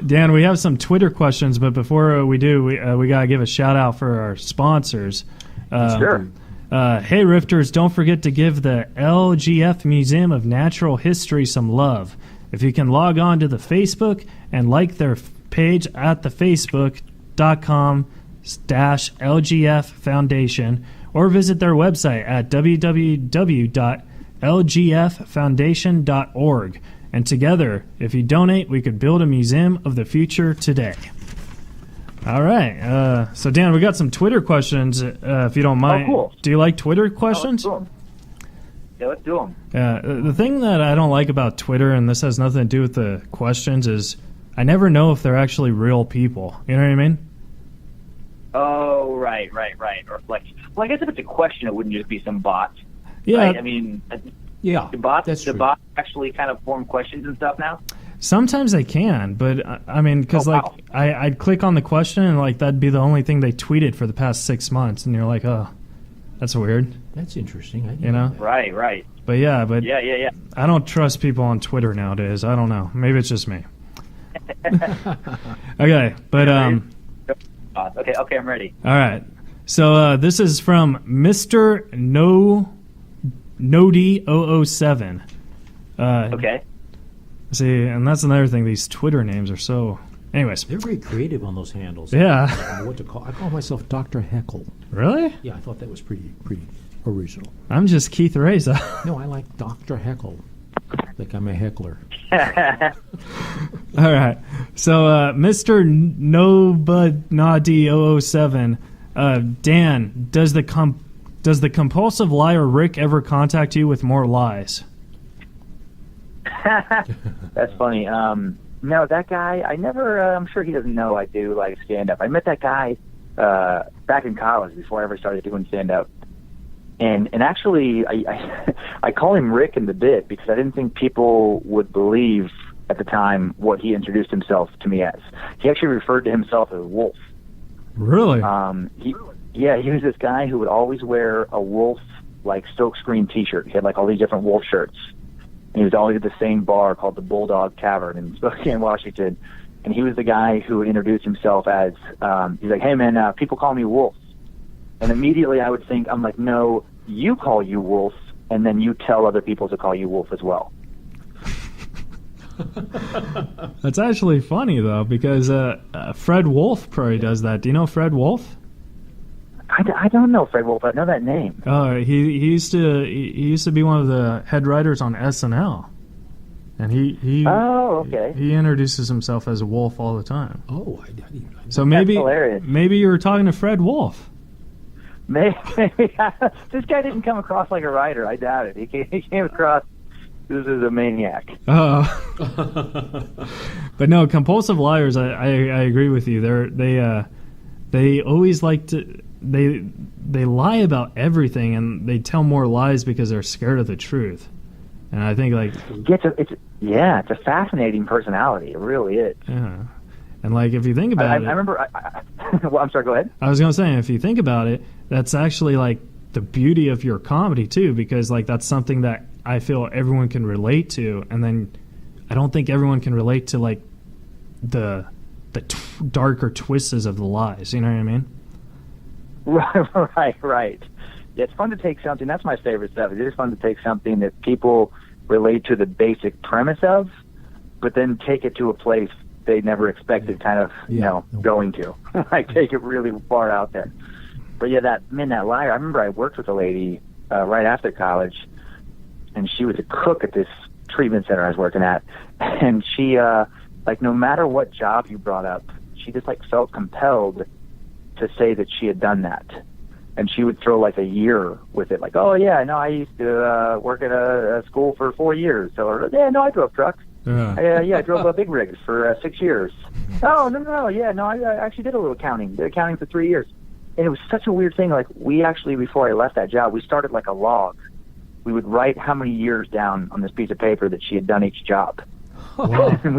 [SPEAKER 3] Dan, we have some Twitter questions, but before we do, we gotta give a shout out for our sponsors.
[SPEAKER 5] Sure.
[SPEAKER 3] Hey Rifters, don't forget to give the LGF Museum of Natural History some love. If you can log on to the Facebook and like their page at the facebook.com/LGF Foundation, or visit their website at www.lgffoundation.org. And together, if you donate, we could build a museum of the future today. All right. So, Dan, we got some Twitter questions, if you don't mind.
[SPEAKER 5] Oh, cool.
[SPEAKER 3] Do you like Twitter questions?
[SPEAKER 5] Let's do them.
[SPEAKER 3] The thing that I don't like about Twitter, and this has nothing to do with the questions, is I never know if they're actually real people. You know what I mean?
[SPEAKER 5] Oh, right. Or like, well, I guess if it's a question, it wouldn't just be some bot.
[SPEAKER 3] Yeah.
[SPEAKER 5] Right? I mean,
[SPEAKER 4] yeah,
[SPEAKER 5] the bots
[SPEAKER 4] that's true.
[SPEAKER 5] The bots actually kind of form questions and stuff now.
[SPEAKER 3] Sometimes they can, but I mean, because
[SPEAKER 5] wow.
[SPEAKER 3] I'd click on the question and like that'd be the only thing they tweeted for the past 6 months, and you're like, oh, that's weird.
[SPEAKER 4] That's interesting. I didn't
[SPEAKER 3] You know?
[SPEAKER 4] that.
[SPEAKER 5] Right.
[SPEAKER 3] But yeah,
[SPEAKER 5] Yeah.
[SPEAKER 3] I don't trust people on Twitter nowadays. I don't know. Maybe it's just me. Okay, but
[SPEAKER 5] Okay, I'm ready.
[SPEAKER 3] all right. So this is from Mr. Nody007.
[SPEAKER 5] Okay.
[SPEAKER 3] See, and that's another thing. These Twitter names are so. Anyways,
[SPEAKER 4] They're very creative on those handles.
[SPEAKER 3] Yeah.
[SPEAKER 4] I don't know what to call. I call myself Dr. Heckle.
[SPEAKER 3] really?
[SPEAKER 4] Yeah, I thought that was pretty original.
[SPEAKER 3] I'm just Keith Reza.
[SPEAKER 4] No, I like Dr. Heckle. Like I'm a heckler.
[SPEAKER 3] All right. So, Mr. Nobody007, Dan, does the compulsive liar Rick ever contact you with more lies?
[SPEAKER 5] That's funny. No, that guy, I never, I'm sure he doesn't know I do like stand-up. I met that guy back in college before I ever started doing stand-up. And actually, I call him Rick in the bit because I didn't think people would believe at the time what he introduced himself to me as. He actually referred to himself as Wolf.
[SPEAKER 3] Really?
[SPEAKER 5] He was this guy who would always wear a wolf, like, silkscreen T-shirt. He had, like, all these different wolf shirts. And he was always at the same bar called the Bulldog Tavern in Spokane, Washington. And he was the guy who would introduce himself as, he's like, hey, man, people call me Wolf. And immediately I would think, I'm like, no, you call you Wolf, and then you tell other people to call you Wolf as well.
[SPEAKER 3] That's actually funny, though, because Fred Wolf probably does that. Do you know Fred Wolf?
[SPEAKER 5] I don't know Fred Wolf. I know that name.
[SPEAKER 3] He used to be one of the head writers on SNL, and he
[SPEAKER 5] Oh, okay.
[SPEAKER 3] he introduces himself as a wolf all the time.
[SPEAKER 4] Oh, I didn't.
[SPEAKER 3] So maybe
[SPEAKER 5] hilarious.
[SPEAKER 3] maybe you were talking to Fred Wolf.
[SPEAKER 5] Maybe this guy didn't come across like a writer. I doubt it. He came across this is a maniac.
[SPEAKER 3] But no, compulsive liars. I agree with you. They always like to they lie about everything, and they tell more lies because they're scared of the truth. And I think like
[SPEAKER 5] it's a fascinating personality. It really is.
[SPEAKER 3] Yeah. And like if you think about it,
[SPEAKER 5] I remember. Well, I'm sorry. Go ahead.
[SPEAKER 3] I was gonna say if you think about it, that's actually like the beauty of your comedy too, because like that's something that I feel everyone can relate to, and then I don't think everyone can relate to like the darker twists of the lies. You know what I mean?
[SPEAKER 5] Right. Yeah, it's fun to take something. That's my favorite stuff. It is fun to take something that people relate to the basic premise of, but then take it to a place they never expected, kind of, going to. Like take it really far out there. But yeah, that liar. I remember I worked with a lady right after college, and she was a cook at this treatment center I was working at, and she like no matter what job you brought up, she just like felt compelled to say that she had done that. And she would throw like a year with it, like, oh yeah, no, I used to work at a school for 4 years. So yeah, no, I drove trucks. I drove big rigs for 6 years. Oh no, yeah, no, I actually did a little accounting. Did accounting for 3 years. And it was such a weird thing. Like we actually, before I left that job, we started like a log. We would write how many years down on this piece of paper that she had done each job.
[SPEAKER 3] Wow.
[SPEAKER 5] And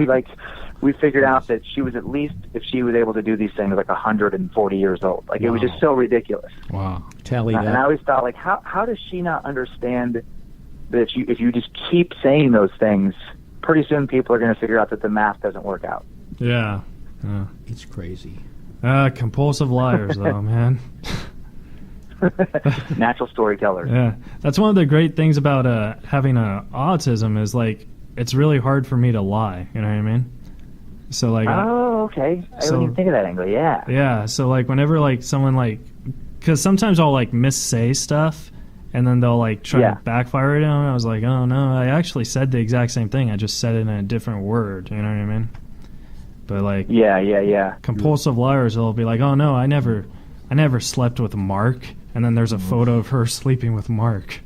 [SPEAKER 5] we figured out that she was at least, if she was able to do these things, like 140 years old. Like it was just so ridiculous.
[SPEAKER 3] Wow.
[SPEAKER 4] Tally that.
[SPEAKER 5] And I always thought, like, how does she not understand that if you just keep saying those things, pretty soon people are going to figure out that the math doesn't work out.
[SPEAKER 3] Yeah.
[SPEAKER 4] It's crazy.
[SPEAKER 3] Compulsive liars, though, man.
[SPEAKER 5] Natural storyteller.
[SPEAKER 3] Yeah, that's one of the great things about having autism is like it's really hard for me to lie. You know what I mean? So like.
[SPEAKER 5] Oh, okay. I didn't even think of that angle. Yeah.
[SPEAKER 3] Yeah. So like whenever like someone like, because sometimes I'll like missay stuff, and then they'll like try to backfire it on. I was like, oh no, I actually said the exact same thing. I just said it in a different word. You know what I mean? But like.
[SPEAKER 5] Yeah.
[SPEAKER 3] Compulsive liars, they'll be like, oh no, I never slept with Mark. And then there's a photo of her sleeping with Mark.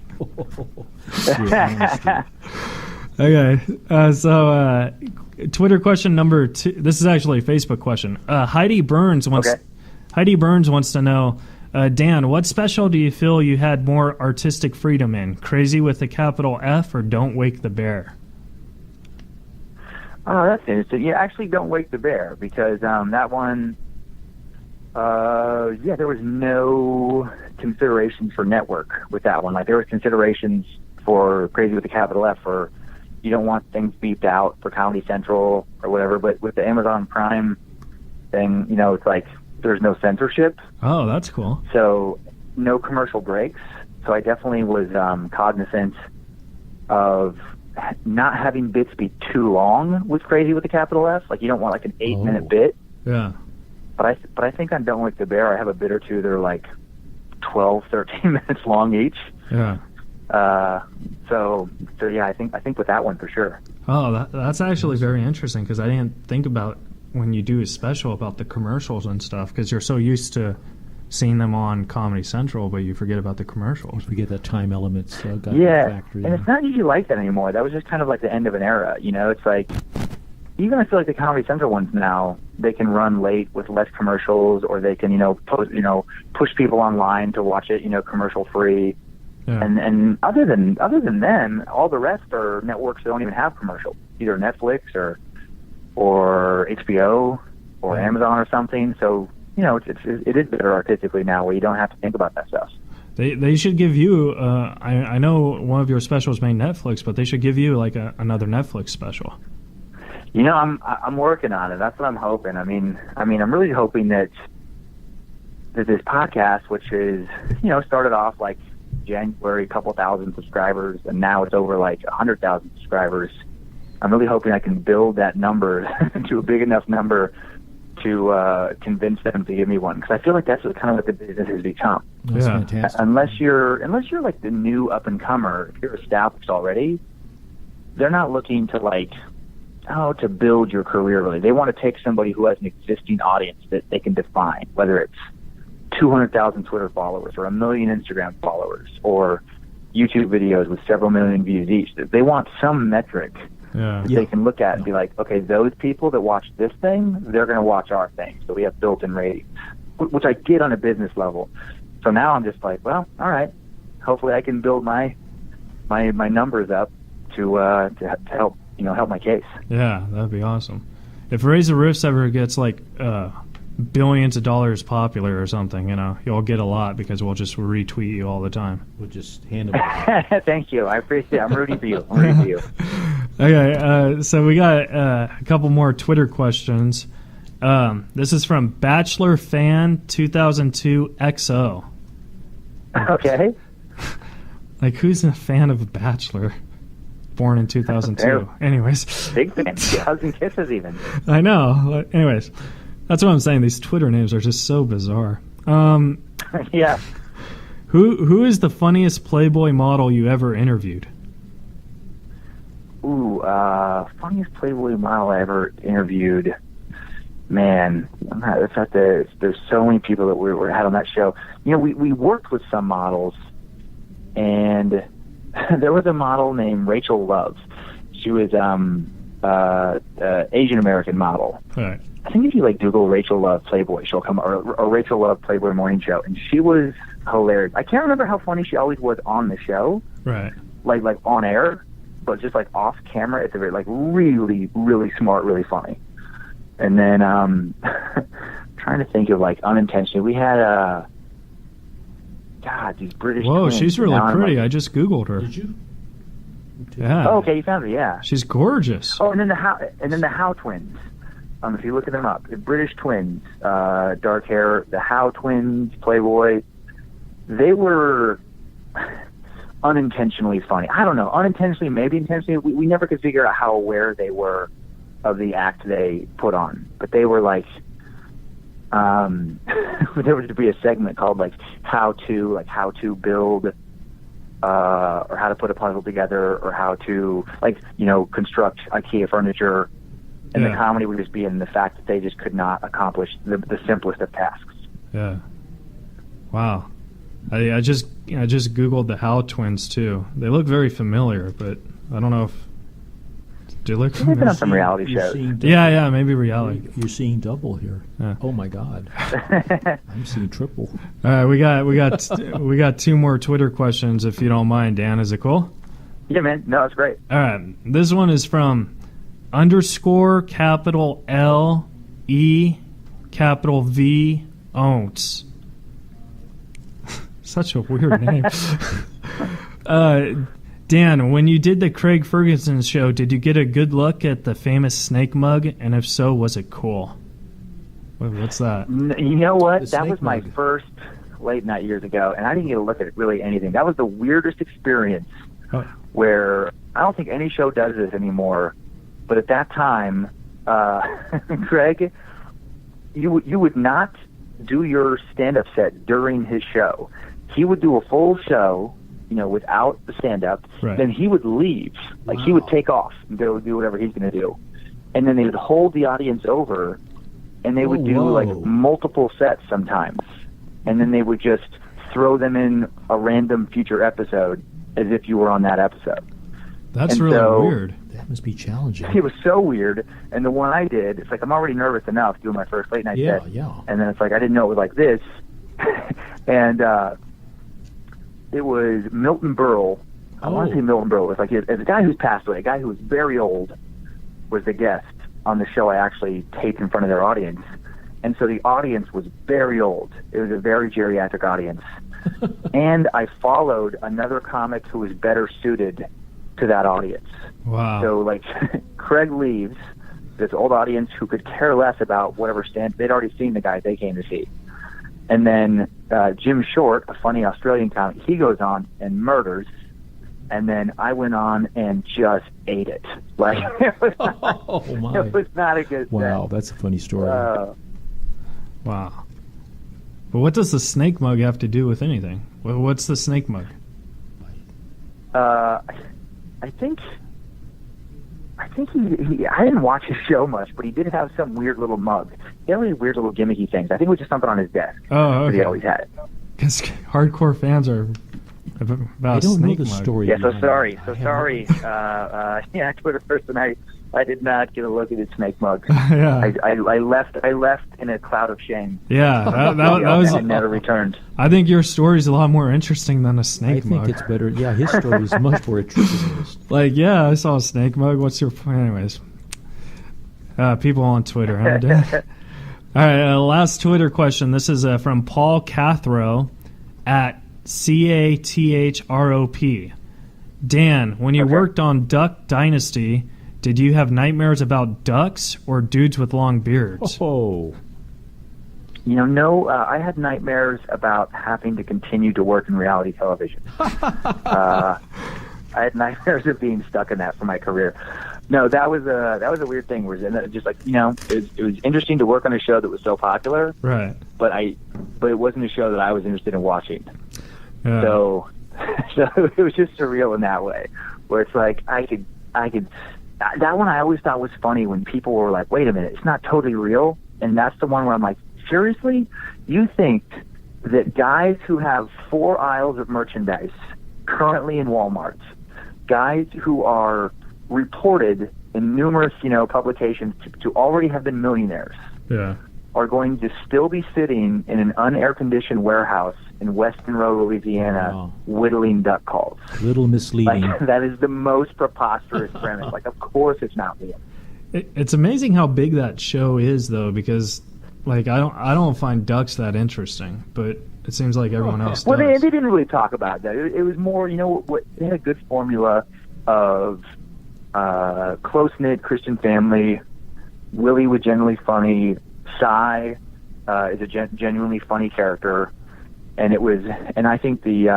[SPEAKER 3] Okay, so Twitter question number 2. This is actually a Facebook question. Heidi Burns wants to know, Dan, what special do you feel you had more artistic freedom in? Crazy with a capital F or Don't Wake the Bear?
[SPEAKER 5] Oh, that's interesting. Yeah, actually, Don't Wake the Bear, because that one, there was no considerations for network with that one. Like, there was considerations for Crazy with a capital F for you don't want things beeped out for Comedy Central or whatever, but with the Amazon Prime thing, it's like there's no censorship.
[SPEAKER 3] Oh, that's cool.
[SPEAKER 5] So no commercial breaks. So I definitely was cognizant of not having bits be too long with Crazy with a capital F. Like, you don't want like an 8-minute bit.
[SPEAKER 3] Yeah.
[SPEAKER 5] But I think on Don't Wake the Bear, I have a bit or two that are like 12, 13 minutes long each.
[SPEAKER 3] Yeah.
[SPEAKER 5] So yeah, I think with that one for sure.
[SPEAKER 3] Oh, that's actually very interesting, because I didn't think about when you do a special about the commercials and stuff, because you're so used to seeing them on Comedy Central, but you forget about the commercials.
[SPEAKER 4] We get that time elements.
[SPEAKER 5] Factory, and it's not usually like that anymore. That was just kind of like the end of an era. It's like, even I feel like the Comedy Central ones now, they can run late with less commercials, or they can push people online to watch it commercial free. Yeah. And other than them, all the rest are networks that don't even have commercials, either Netflix or HBO or Amazon or something. So it is better artistically now, where you don't have to think about that stuff.
[SPEAKER 3] They should give you. I know one of your specials made Netflix, but they should give you like another Netflix special.
[SPEAKER 5] I'm working on it. That's what I'm hoping. I mean, I'm really hoping that this podcast, which is started off like January, a couple thousand subscribers, and now it's over like 100,000 subscribers. I'm really hoping I can build that number to a big enough number to convince them to give me one, because I feel like that's kind of what the business has become.
[SPEAKER 4] That's fantastic.
[SPEAKER 5] Unless you're like the new up and comer, if you're established already, they're not looking to build your career really. They want to take somebody who has an existing audience that they can define, whether it's 200,000 Twitter followers or 1 million Instagram followers or YouTube videos with several million views each. They want some metric that they can look at and be like, okay, those people that watch this thing, they're going to watch our thing. So we have built-in ratings, which I get on a business level. So now I'm just like, well, all right, hopefully I can build my numbers up to help help my case.
[SPEAKER 3] Yeah, that'd be awesome. If Reza Riffs ever gets like billions of dollars popular or something, you'll get a lot, because we'll just retweet you all the time.
[SPEAKER 4] We'll just hand them.
[SPEAKER 5] Thank you. I appreciate it. I'm rooting for you.
[SPEAKER 3] Okay, so we got a couple more Twitter questions. This is from Bachelor Fan 2002 XO.
[SPEAKER 5] Okay.
[SPEAKER 3] Like, who's a fan of Bachelor? Born in 2002. Anyways.
[SPEAKER 5] Big fan. Hugs and kisses even.
[SPEAKER 3] I know. Anyways. That's what I'm saying. These Twitter names are just so bizarre.
[SPEAKER 5] Yeah.
[SPEAKER 3] Who is the funniest Playboy model you ever interviewed?
[SPEAKER 5] Ooh, funniest Playboy model I ever interviewed. Man, there's so many people that we had on that show. We worked with some models, and there was a model named Rachel Love. She was Asian American model.
[SPEAKER 3] Right.
[SPEAKER 5] I think if you Google Rachel Love Playboy, she'll come, or Rachel Love Playboy Morning Show, and she was hilarious. I can't remember how funny she always was on the show,
[SPEAKER 3] right?
[SPEAKER 5] Like on air, but just off camera, it's a very really, really smart, really funny. And then trying to think of unintentionally, we had these British.
[SPEAKER 3] Whoa,
[SPEAKER 5] twins.
[SPEAKER 3] she's really pretty. I just Googled her.
[SPEAKER 4] Did you?
[SPEAKER 3] Yeah.
[SPEAKER 5] Oh, okay, you found her. Yeah.
[SPEAKER 3] She's gorgeous.
[SPEAKER 5] Oh, and then the Howe twins. If you look at them up, the British twins, dark hair, the Howe twins, Playboy, they were unintentionally funny. I don't know, unintentionally, maybe intentionally. We never could figure out how aware they were of the act they put on. But they were there would be a segment called how to build, or how to put a puzzle together, or how to construct IKEA furniture. And the comedy would just be in the fact that they just could not accomplish the simplest of tasks.
[SPEAKER 3] Yeah. Wow. I just Googled the Howe twins too. They look very familiar, but I don't know if they look familiar.
[SPEAKER 5] They've been on some reality shows.
[SPEAKER 3] Yeah, maybe reality.
[SPEAKER 4] You're seeing double here.
[SPEAKER 3] Yeah.
[SPEAKER 4] Oh my God. I'm seeing triple.
[SPEAKER 3] All right, we got two more Twitter questions, if you don't mind, Dan. Is it cool?
[SPEAKER 5] Yeah, man. No, it's great.
[SPEAKER 3] All right. This one is from underscore capital L E capital V Ounce. Such a weird name. Dan, when you did the Craig Ferguson show, did you get a good look at the famous snake mug? And if so, was it cool? What's that?
[SPEAKER 5] You know what?
[SPEAKER 4] The
[SPEAKER 5] That
[SPEAKER 4] snake
[SPEAKER 5] was my
[SPEAKER 4] mug.
[SPEAKER 5] first late night years ago, and I didn't get a look at really anything. That was the weirdest experience
[SPEAKER 3] Oh.
[SPEAKER 5] where I don't think any show does this anymore. But at that time, Craig, you would not do your stand-up set during his show. He would do a full show, without the stand-up.
[SPEAKER 3] Right.
[SPEAKER 5] Then he would leave. Like, he would take off and go do whatever he's going to do. And then they would hold the audience over, and they would do,
[SPEAKER 4] whoa.
[SPEAKER 5] like, multiple sets sometimes. And then they would just throw them in a random future episode as if you were on that episode.
[SPEAKER 3] That's
[SPEAKER 5] And
[SPEAKER 3] really
[SPEAKER 5] so-
[SPEAKER 3] weird.
[SPEAKER 4] That must be challenging.
[SPEAKER 5] It was so weird. And the one I did, it's like I'm already nervous enough doing my first late night
[SPEAKER 4] Yeah,
[SPEAKER 5] set.
[SPEAKER 4] yeah.
[SPEAKER 5] And then it's like I didn't know it was like this. And it was Milton Berle. I want
[SPEAKER 4] Oh.
[SPEAKER 5] to say Milton Berle. It was like a guy who's passed away, a guy who was very old, was the guest on the show I actually taped in front of their audience. And so the audience was very old. It was a very geriatric audience. And I followed another comic who was better suited to that audience.
[SPEAKER 3] Wow.
[SPEAKER 5] So, like, Craig leaves, this old audience who could care less about whatever stand. They'd already seen the guy they came to see. And then Jim Short, a funny Australian comic, he goes on and murders. And then I went on and just ate it. Like, it was not,
[SPEAKER 4] Oh, my.
[SPEAKER 5] it was not a good
[SPEAKER 4] Wow,
[SPEAKER 5] set.
[SPEAKER 4] that's a funny story.
[SPEAKER 3] Wow. But what does the snake mug have to do with anything? What's the snake mug?
[SPEAKER 5] I think he I didn't watch his show much, but he did have some weird little mug. He had really weird little gimmicky things. I think it was just something on his desk
[SPEAKER 3] Oh,
[SPEAKER 5] that he
[SPEAKER 3] okay.
[SPEAKER 5] always had.
[SPEAKER 3] Because hardcore fans are about
[SPEAKER 4] I don't know
[SPEAKER 3] snake
[SPEAKER 4] the
[SPEAKER 3] mug.
[SPEAKER 4] story.
[SPEAKER 5] Yeah, so
[SPEAKER 4] behind
[SPEAKER 5] sorry.
[SPEAKER 4] it.
[SPEAKER 5] So
[SPEAKER 4] I have-
[SPEAKER 5] sorry. Yeah, Twitter person, I did not get a look at his snake mug.
[SPEAKER 3] Yeah.
[SPEAKER 5] I left in a cloud of shame.
[SPEAKER 3] Yeah, that was.
[SPEAKER 5] and never returned.
[SPEAKER 3] I think your story's a lot more interesting than a
[SPEAKER 4] I
[SPEAKER 3] snake
[SPEAKER 4] think
[SPEAKER 3] mug.
[SPEAKER 4] it's better. Yeah, his story is much more interesting.
[SPEAKER 3] Like, yeah, I saw a snake mug. What's your... Anyways. People on Twitter. Huh? All right, last Twitter question. This is from Paul Cathro at CATHROP. Dan, when you
[SPEAKER 5] Okay.
[SPEAKER 3] worked on Duck Dynasty, did you have nightmares about ducks or dudes with long beards?
[SPEAKER 4] Oh,
[SPEAKER 5] No, I had nightmares about having to continue to work in reality television. I had nightmares of being stuck in that for my career. No, that was a weird thing. Where just like it was interesting to work on a show that was so popular,
[SPEAKER 3] Right.
[SPEAKER 5] but it wasn't a show that I was interested in watching.
[SPEAKER 3] Yeah.
[SPEAKER 5] So it was just surreal in that way, where it's like I could. That one I always thought was funny when people were like, "Wait a minute, it's not totally real," and that's the one where I'm like, "Seriously, you think that guys who have 4 aisles of merchandise currently in Walmart, guys who are reported in numerous publications to already have been millionaires,
[SPEAKER 3] Yeah.
[SPEAKER 5] are going to still be sitting in an unair-conditioned warehouse in West Monroe, Louisiana,
[SPEAKER 4] Wow.
[SPEAKER 5] whittling duck calls.
[SPEAKER 4] little misleading.
[SPEAKER 5] Like, that is the most preposterous premise. Like, of course it's not real.
[SPEAKER 3] It's amazing how big that show is, though, because like I don't find ducks that interesting, but it seems like everyone else
[SPEAKER 5] Well,
[SPEAKER 3] does.
[SPEAKER 5] they didn't really talk about that. It was more, they had a good formula of close-knit Christian family. Willie was generally funny. Cy is a genuinely funny character. And I think the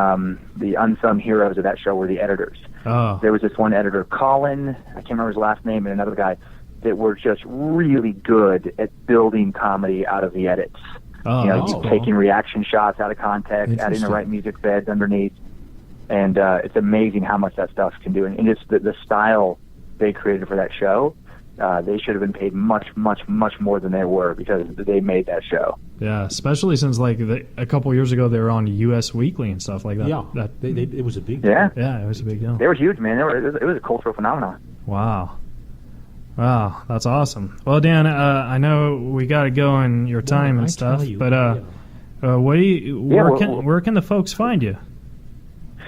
[SPEAKER 5] unsung heroes of that show were the editors.
[SPEAKER 3] Oh,
[SPEAKER 5] There was this one editor, Colin, I can't remember his last name, and another guy that were just really good at building comedy out of the edits.
[SPEAKER 3] that's cool.
[SPEAKER 5] Taking reaction shots out of context, adding the
[SPEAKER 4] Interesting.
[SPEAKER 5] right music beds underneath. And it's amazing how much that stuff can do. And just the style they created for that show, they should have been paid much, much, much more than they were because they made that show.
[SPEAKER 3] Yeah, especially since like a couple years ago they were on U.S. Weekly and stuff like that.
[SPEAKER 4] Yeah,
[SPEAKER 3] That,
[SPEAKER 4] it was a big.
[SPEAKER 5] Yeah.
[SPEAKER 3] yeah, it was a big deal.
[SPEAKER 5] They were huge, man. It was a cultural phenomenon.
[SPEAKER 3] Wow, that's awesome. Well, Dan, I know we got to go in your time
[SPEAKER 4] I
[SPEAKER 3] and stuff,
[SPEAKER 4] tell you,
[SPEAKER 3] but
[SPEAKER 4] yeah.
[SPEAKER 3] where can
[SPEAKER 5] well-
[SPEAKER 3] where can the folks find you?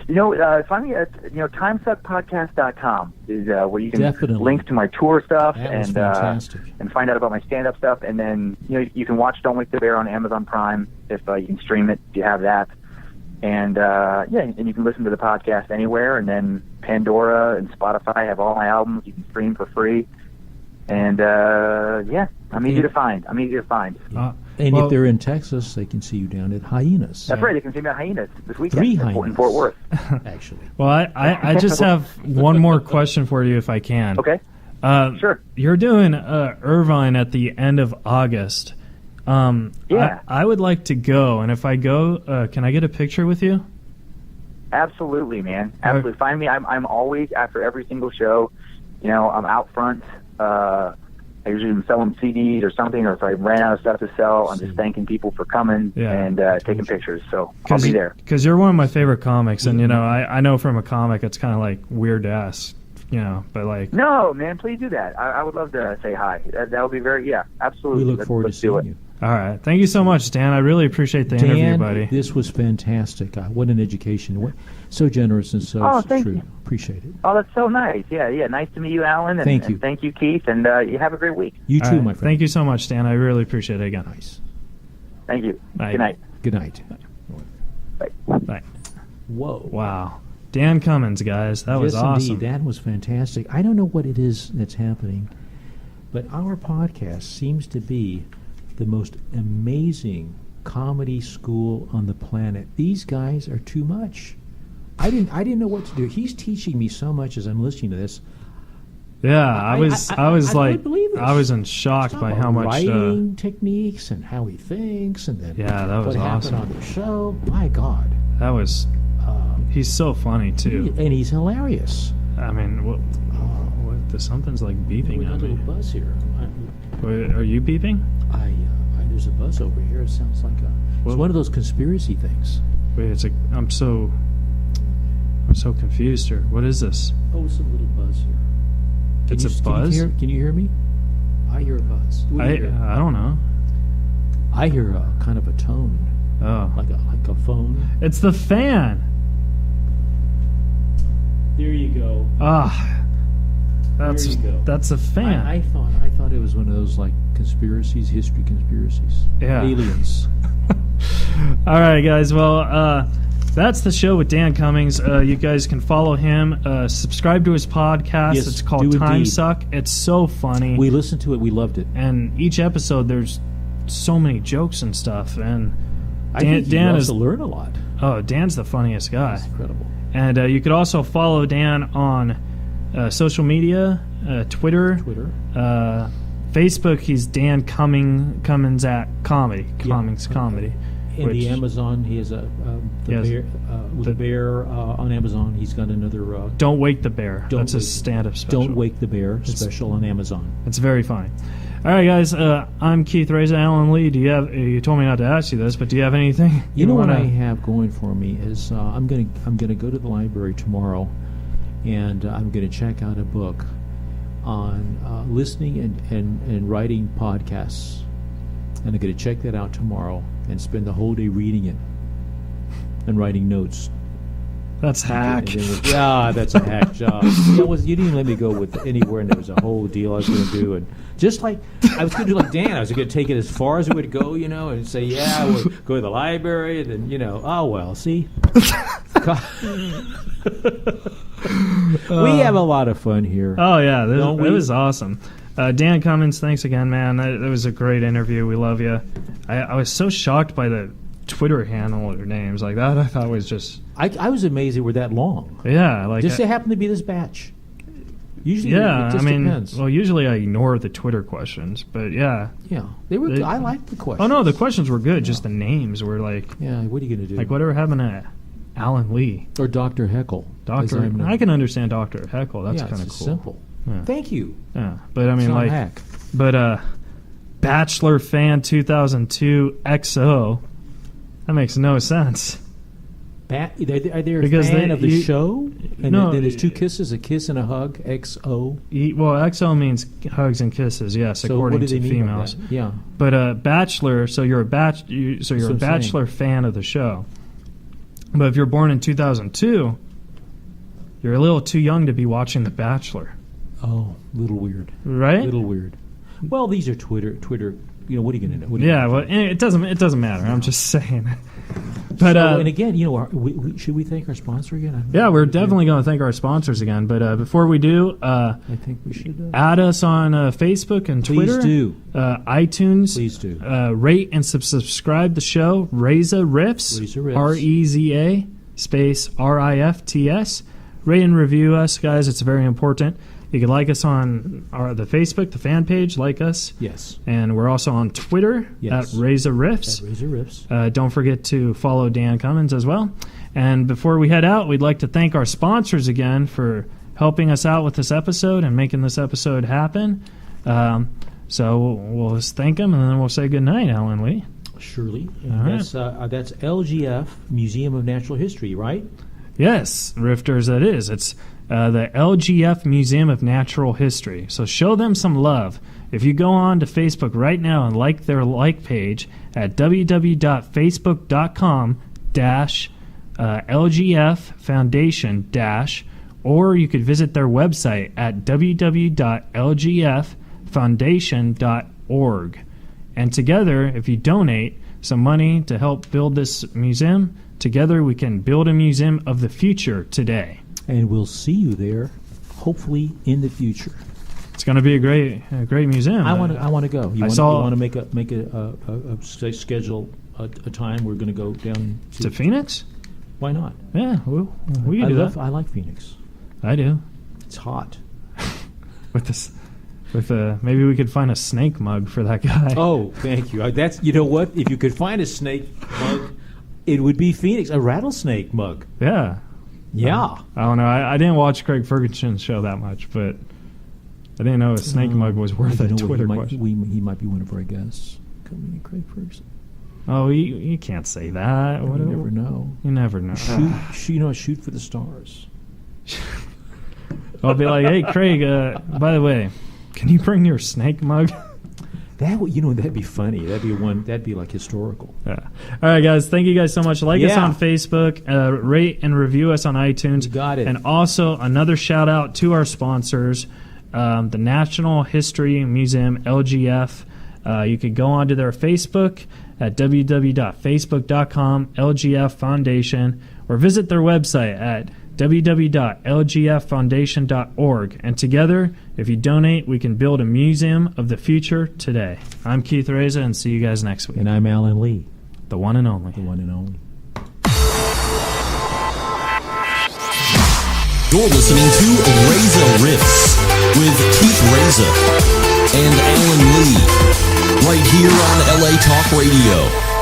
[SPEAKER 5] Find me at timesuckpodcast.com is where you can
[SPEAKER 4] Definitely.
[SPEAKER 5] link to my tour stuff
[SPEAKER 4] That was fantastic.
[SPEAKER 5] and find out about my stand-up stuff. And then you can watch Don't Wake the Bear on Amazon Prime if you can stream it if you have that. And and you can listen to the podcast anywhere. And then Pandora and Spotify have all my albums you can stream for free. And I'm easy to find.
[SPEAKER 4] And if they're in Texas, they can see you down at Hyenas.
[SPEAKER 5] That's right. They can see me at Hyenas this weekend
[SPEAKER 4] 3
[SPEAKER 5] in
[SPEAKER 4] Hyenas.
[SPEAKER 5] Fort Worth.
[SPEAKER 4] Actually.
[SPEAKER 3] Well, I just have one more question for you, if I can.
[SPEAKER 5] Okay. Sure.
[SPEAKER 3] You're doing Irvine at the end of August.
[SPEAKER 5] Yeah.
[SPEAKER 3] I would like to go, and if I go, can I get a picture with you?
[SPEAKER 5] Absolutely, man. Absolutely. Find me. I'm always, after every single show, I'm out front. I usually am selling CDs or something, or if I ran out of stuff to sell, I'm just thanking people for coming and taking pictures. So I'll be there.
[SPEAKER 3] Because you're one of my favorite comics, and I know from a comic it's kind of like weird to ask, but like.
[SPEAKER 5] No, man, please do that. I would love to say hi. That would be absolutely.
[SPEAKER 4] We look forward to seeing you.
[SPEAKER 3] All right. Thank you so much, Dan. I really appreciate the interview, buddy.
[SPEAKER 4] This was fantastic. What an education. So generous and so
[SPEAKER 5] thank
[SPEAKER 4] true.
[SPEAKER 5] you.
[SPEAKER 4] Appreciate it.
[SPEAKER 5] Oh, that's so nice. Yeah. Nice to meet you, Alan. And,
[SPEAKER 4] Thank you.
[SPEAKER 5] And thank you, Keith. And you have a great week.
[SPEAKER 4] You
[SPEAKER 3] All
[SPEAKER 4] too,
[SPEAKER 3] right.
[SPEAKER 4] my friend.
[SPEAKER 3] Thank you so much, Dan. I really appreciate it again.
[SPEAKER 4] Nice.
[SPEAKER 5] Thank you.
[SPEAKER 3] Bye.
[SPEAKER 5] Good night.
[SPEAKER 4] Good night.
[SPEAKER 5] Bye.
[SPEAKER 3] Bye.
[SPEAKER 4] Whoa.
[SPEAKER 3] Wow. Dan Cummins, guys. That was
[SPEAKER 4] Yes,
[SPEAKER 3] awesome.
[SPEAKER 4] indeed. That was fantastic. I don't know what it is that's happening, but our podcast seems to be the most amazing comedy school on the planet. These guys are too much. I didn't know what to do. He's teaching me so much as I'm listening to this.
[SPEAKER 3] Yeah, I was
[SPEAKER 4] couldn't believe this.
[SPEAKER 3] I was in shock
[SPEAKER 4] Talk
[SPEAKER 3] by
[SPEAKER 4] about
[SPEAKER 3] how much.
[SPEAKER 4] writing techniques and how he thinks, and then
[SPEAKER 3] Yeah, that was
[SPEAKER 4] what
[SPEAKER 3] awesome.
[SPEAKER 4] happened on the show. My God,
[SPEAKER 3] That was. He's so funny too.
[SPEAKER 4] and he's hilarious.
[SPEAKER 3] I mean, what? Something's like beeping
[SPEAKER 4] We got a
[SPEAKER 3] on
[SPEAKER 4] little
[SPEAKER 3] me.
[SPEAKER 4] buzz here.
[SPEAKER 3] Wait, are you beeping?
[SPEAKER 4] There's a buzz over here. It sounds like it's
[SPEAKER 3] What?
[SPEAKER 4] one of those conspiracy things.
[SPEAKER 3] Wait, I'm so confused here. What is this?
[SPEAKER 4] Oh, it's a little buzz here.
[SPEAKER 3] It's a buzz?
[SPEAKER 4] Can you hear me? I hear a buzz. What do you hear?
[SPEAKER 3] I don't know.
[SPEAKER 4] I hear a kind of a tone,
[SPEAKER 3] Oh,
[SPEAKER 4] like a phone.
[SPEAKER 3] it's the fan.
[SPEAKER 4] There you go.
[SPEAKER 3] That's
[SPEAKER 4] There you go.
[SPEAKER 3] that's a fan.
[SPEAKER 4] I thought it was one of those like conspiracies, history conspiracies.
[SPEAKER 3] Yeah.
[SPEAKER 4] Aliens.
[SPEAKER 3] All right, guys. Well, that's the show with Dan Cummins. You guys can follow him. Subscribe to his podcast.
[SPEAKER 4] Yes,
[SPEAKER 3] It's called
[SPEAKER 4] do
[SPEAKER 3] Time
[SPEAKER 4] indeed.
[SPEAKER 3] Suck. It's so funny.
[SPEAKER 4] We listened to it. We loved it.
[SPEAKER 3] And each episode, there's so many jokes and stuff. And
[SPEAKER 4] I think
[SPEAKER 3] Dan
[SPEAKER 4] you
[SPEAKER 3] is
[SPEAKER 4] also learn a lot.
[SPEAKER 3] Dan's the funniest guy.
[SPEAKER 4] It's incredible.
[SPEAKER 3] And you could also follow Dan on social media, Twitter, Facebook. He's Dan Cummins at Comedy. Cummins Comedy.
[SPEAKER 4] In the Amazon, he has the bear on Amazon. He's got another.
[SPEAKER 3] Don't Wake the Bear.
[SPEAKER 4] Don't
[SPEAKER 3] That's a
[SPEAKER 4] Wake-
[SPEAKER 3] stand-up special.
[SPEAKER 4] Don't Wake the Bear special on Amazon.
[SPEAKER 3] It's very funny. All right, guys. I'm Keith Reza. Alan Lee. Do you have? You told me not to ask you this, but do you have anything?
[SPEAKER 4] You know what
[SPEAKER 3] wanna-
[SPEAKER 4] I have going for me is I'm gonna go to the library tomorrow, and I'm gonna check out a book on listening and writing podcasts, and I'm gonna check that out tomorrow and spend the whole day reading it and writing notes.
[SPEAKER 3] That's hack.
[SPEAKER 4] And then yeah, that's a hack job. You didn't even let me go with anywhere, and there was a whole deal I was going to do. And just like I was going to do like Dan, I was going to take it as far as it would go, and say, yeah, we'll go to the library, and then, oh, well, see? We have a lot of fun here.
[SPEAKER 3] Oh yeah,
[SPEAKER 4] Don't we?
[SPEAKER 3] it was awesome. Dan Cummins, thanks again, man. It was a great interview. We love you. I was so shocked by the Twitter handle or names like that. I thought was just
[SPEAKER 4] I was amazed they were that long.
[SPEAKER 3] yeah, like
[SPEAKER 4] Just they happen to be this batch. Usually,
[SPEAKER 3] yeah.
[SPEAKER 4] it just
[SPEAKER 3] I mean,
[SPEAKER 4] depends.
[SPEAKER 3] well, usually I ignore the Twitter questions, but yeah.
[SPEAKER 4] Yeah, they were. I liked the questions.
[SPEAKER 3] Oh no, the questions were good. Just the names were like
[SPEAKER 4] Yeah, what are you going to do?
[SPEAKER 3] like whatever happened to Alan Lee,
[SPEAKER 4] Or Dr. Heckle.
[SPEAKER 3] Doctor. I can understand Dr. Heckle. That's
[SPEAKER 4] yeah,
[SPEAKER 3] kind of
[SPEAKER 4] it's
[SPEAKER 3] cool.
[SPEAKER 4] simple.
[SPEAKER 3] Yeah.
[SPEAKER 4] Thank you.
[SPEAKER 3] Yeah, but I
[SPEAKER 4] It's
[SPEAKER 3] mean,
[SPEAKER 4] not
[SPEAKER 3] like,
[SPEAKER 4] hack.
[SPEAKER 3] but Bachelor Fan 2002 XO. That makes no sense.
[SPEAKER 4] Are they a
[SPEAKER 3] Because
[SPEAKER 4] fan
[SPEAKER 3] they-
[SPEAKER 4] of the
[SPEAKER 3] you-
[SPEAKER 4] show? And
[SPEAKER 3] No,
[SPEAKER 4] then there's two kisses, a kiss and a hug, XO.
[SPEAKER 3] Well, XO means hugs and kisses, yes,
[SPEAKER 4] So
[SPEAKER 3] according
[SPEAKER 4] what do
[SPEAKER 3] to
[SPEAKER 4] they mean by
[SPEAKER 3] females.
[SPEAKER 4] that? Yeah.
[SPEAKER 3] But Bachelor, so you're a
[SPEAKER 4] what
[SPEAKER 3] Bachelor
[SPEAKER 4] I'm
[SPEAKER 3] fan of the show. But if you're born in 2002, you're a little too young to be watching The Bachelor.
[SPEAKER 4] Oh, a little weird.
[SPEAKER 3] Right?
[SPEAKER 4] A little weird. Well, these are Twitter. You know, what are you going to know?
[SPEAKER 3] Yeah, well, it doesn't matter. I'm just saying. But
[SPEAKER 4] and again, you know, should we thank our sponsor again?
[SPEAKER 3] Yeah, we're definitely going to thank our sponsors again. But before we do,
[SPEAKER 4] I think we should
[SPEAKER 3] add us on Facebook and Twitter.
[SPEAKER 4] Please do.
[SPEAKER 3] iTunes.
[SPEAKER 4] Please do.
[SPEAKER 3] Rate and subscribe the show. Reza Riffs. Reza space RIFTS. Rate and review us, guys. It's very important. You can like us on the Facebook, the fan page, like us.
[SPEAKER 4] Yes.
[SPEAKER 3] And we're also on Twitter at Reza Riffs.
[SPEAKER 4] At Reza Riffs.
[SPEAKER 3] Don't forget to follow Dan Cummins as well. And before we head out, we'd like to thank our sponsors again for helping us out with this episode and making this episode happen. So we'll just thank them, and then we'll say goodnight, Alan Lee.
[SPEAKER 4] Surely.
[SPEAKER 3] Right.
[SPEAKER 4] That's LGF, Museum of Natural History, right?
[SPEAKER 3] Yes, Rifters, that is. It's the LGF Museum of Natural History. So show them some love. If you go on to Facebook right now and like their page at www.facebook.com/LGF Foundation or you could visit their website at www.lgffoundation.org. And together, if you donate some money to help build this museum, together we can build a museum of the future today.
[SPEAKER 4] And we'll see you there, hopefully in the future.
[SPEAKER 3] It's going to be a great museum.
[SPEAKER 4] I want to go. You want to make a schedule a time we're going to go down
[SPEAKER 3] to Phoenix?
[SPEAKER 4] Why not?
[SPEAKER 3] Yeah, we can do that.
[SPEAKER 4] I like Phoenix.
[SPEAKER 3] I do.
[SPEAKER 4] It's hot.
[SPEAKER 3] Maybe we could find a snake mug for that guy.
[SPEAKER 4] Oh, thank you. That's, you know what? If you could find a snake mug, it would be Phoenix, a rattlesnake mug.
[SPEAKER 3] Yeah.
[SPEAKER 4] Yeah.
[SPEAKER 3] I don't know. I didn't watch Craig Ferguson's show that much, but I didn't know a snake mug was worth a Twitter question.
[SPEAKER 4] He might be one of our guests. Coming in, Craig Ferguson.
[SPEAKER 3] Oh, you can't say that.
[SPEAKER 4] You never know.
[SPEAKER 3] You never know.
[SPEAKER 4] Shoot for the stars.
[SPEAKER 3] I'll be like, hey, Craig, by the way, can you bring your snake mug?
[SPEAKER 4] That'd be funny. That'd be like historical.
[SPEAKER 3] Yeah. All right, guys. Thank you guys so much. Like us on Facebook, rate and review us on iTunes.
[SPEAKER 4] You got it.
[SPEAKER 3] And also another shout out to our sponsors, the National History Museum, LGF. You could go onto their Facebook at www.facebook.com LGF Foundation or visit their website at www.lgffoundation.org. And together, if you donate, we can build a museum of the future today. I'm Keith Reza, and see you guys next week.
[SPEAKER 4] And I'm Alan Lee.
[SPEAKER 3] The one and only.
[SPEAKER 4] The one and only.
[SPEAKER 2] You're listening to Reza Riffs with Keith Reza and Alan Lee, right here on LA Talk Radio.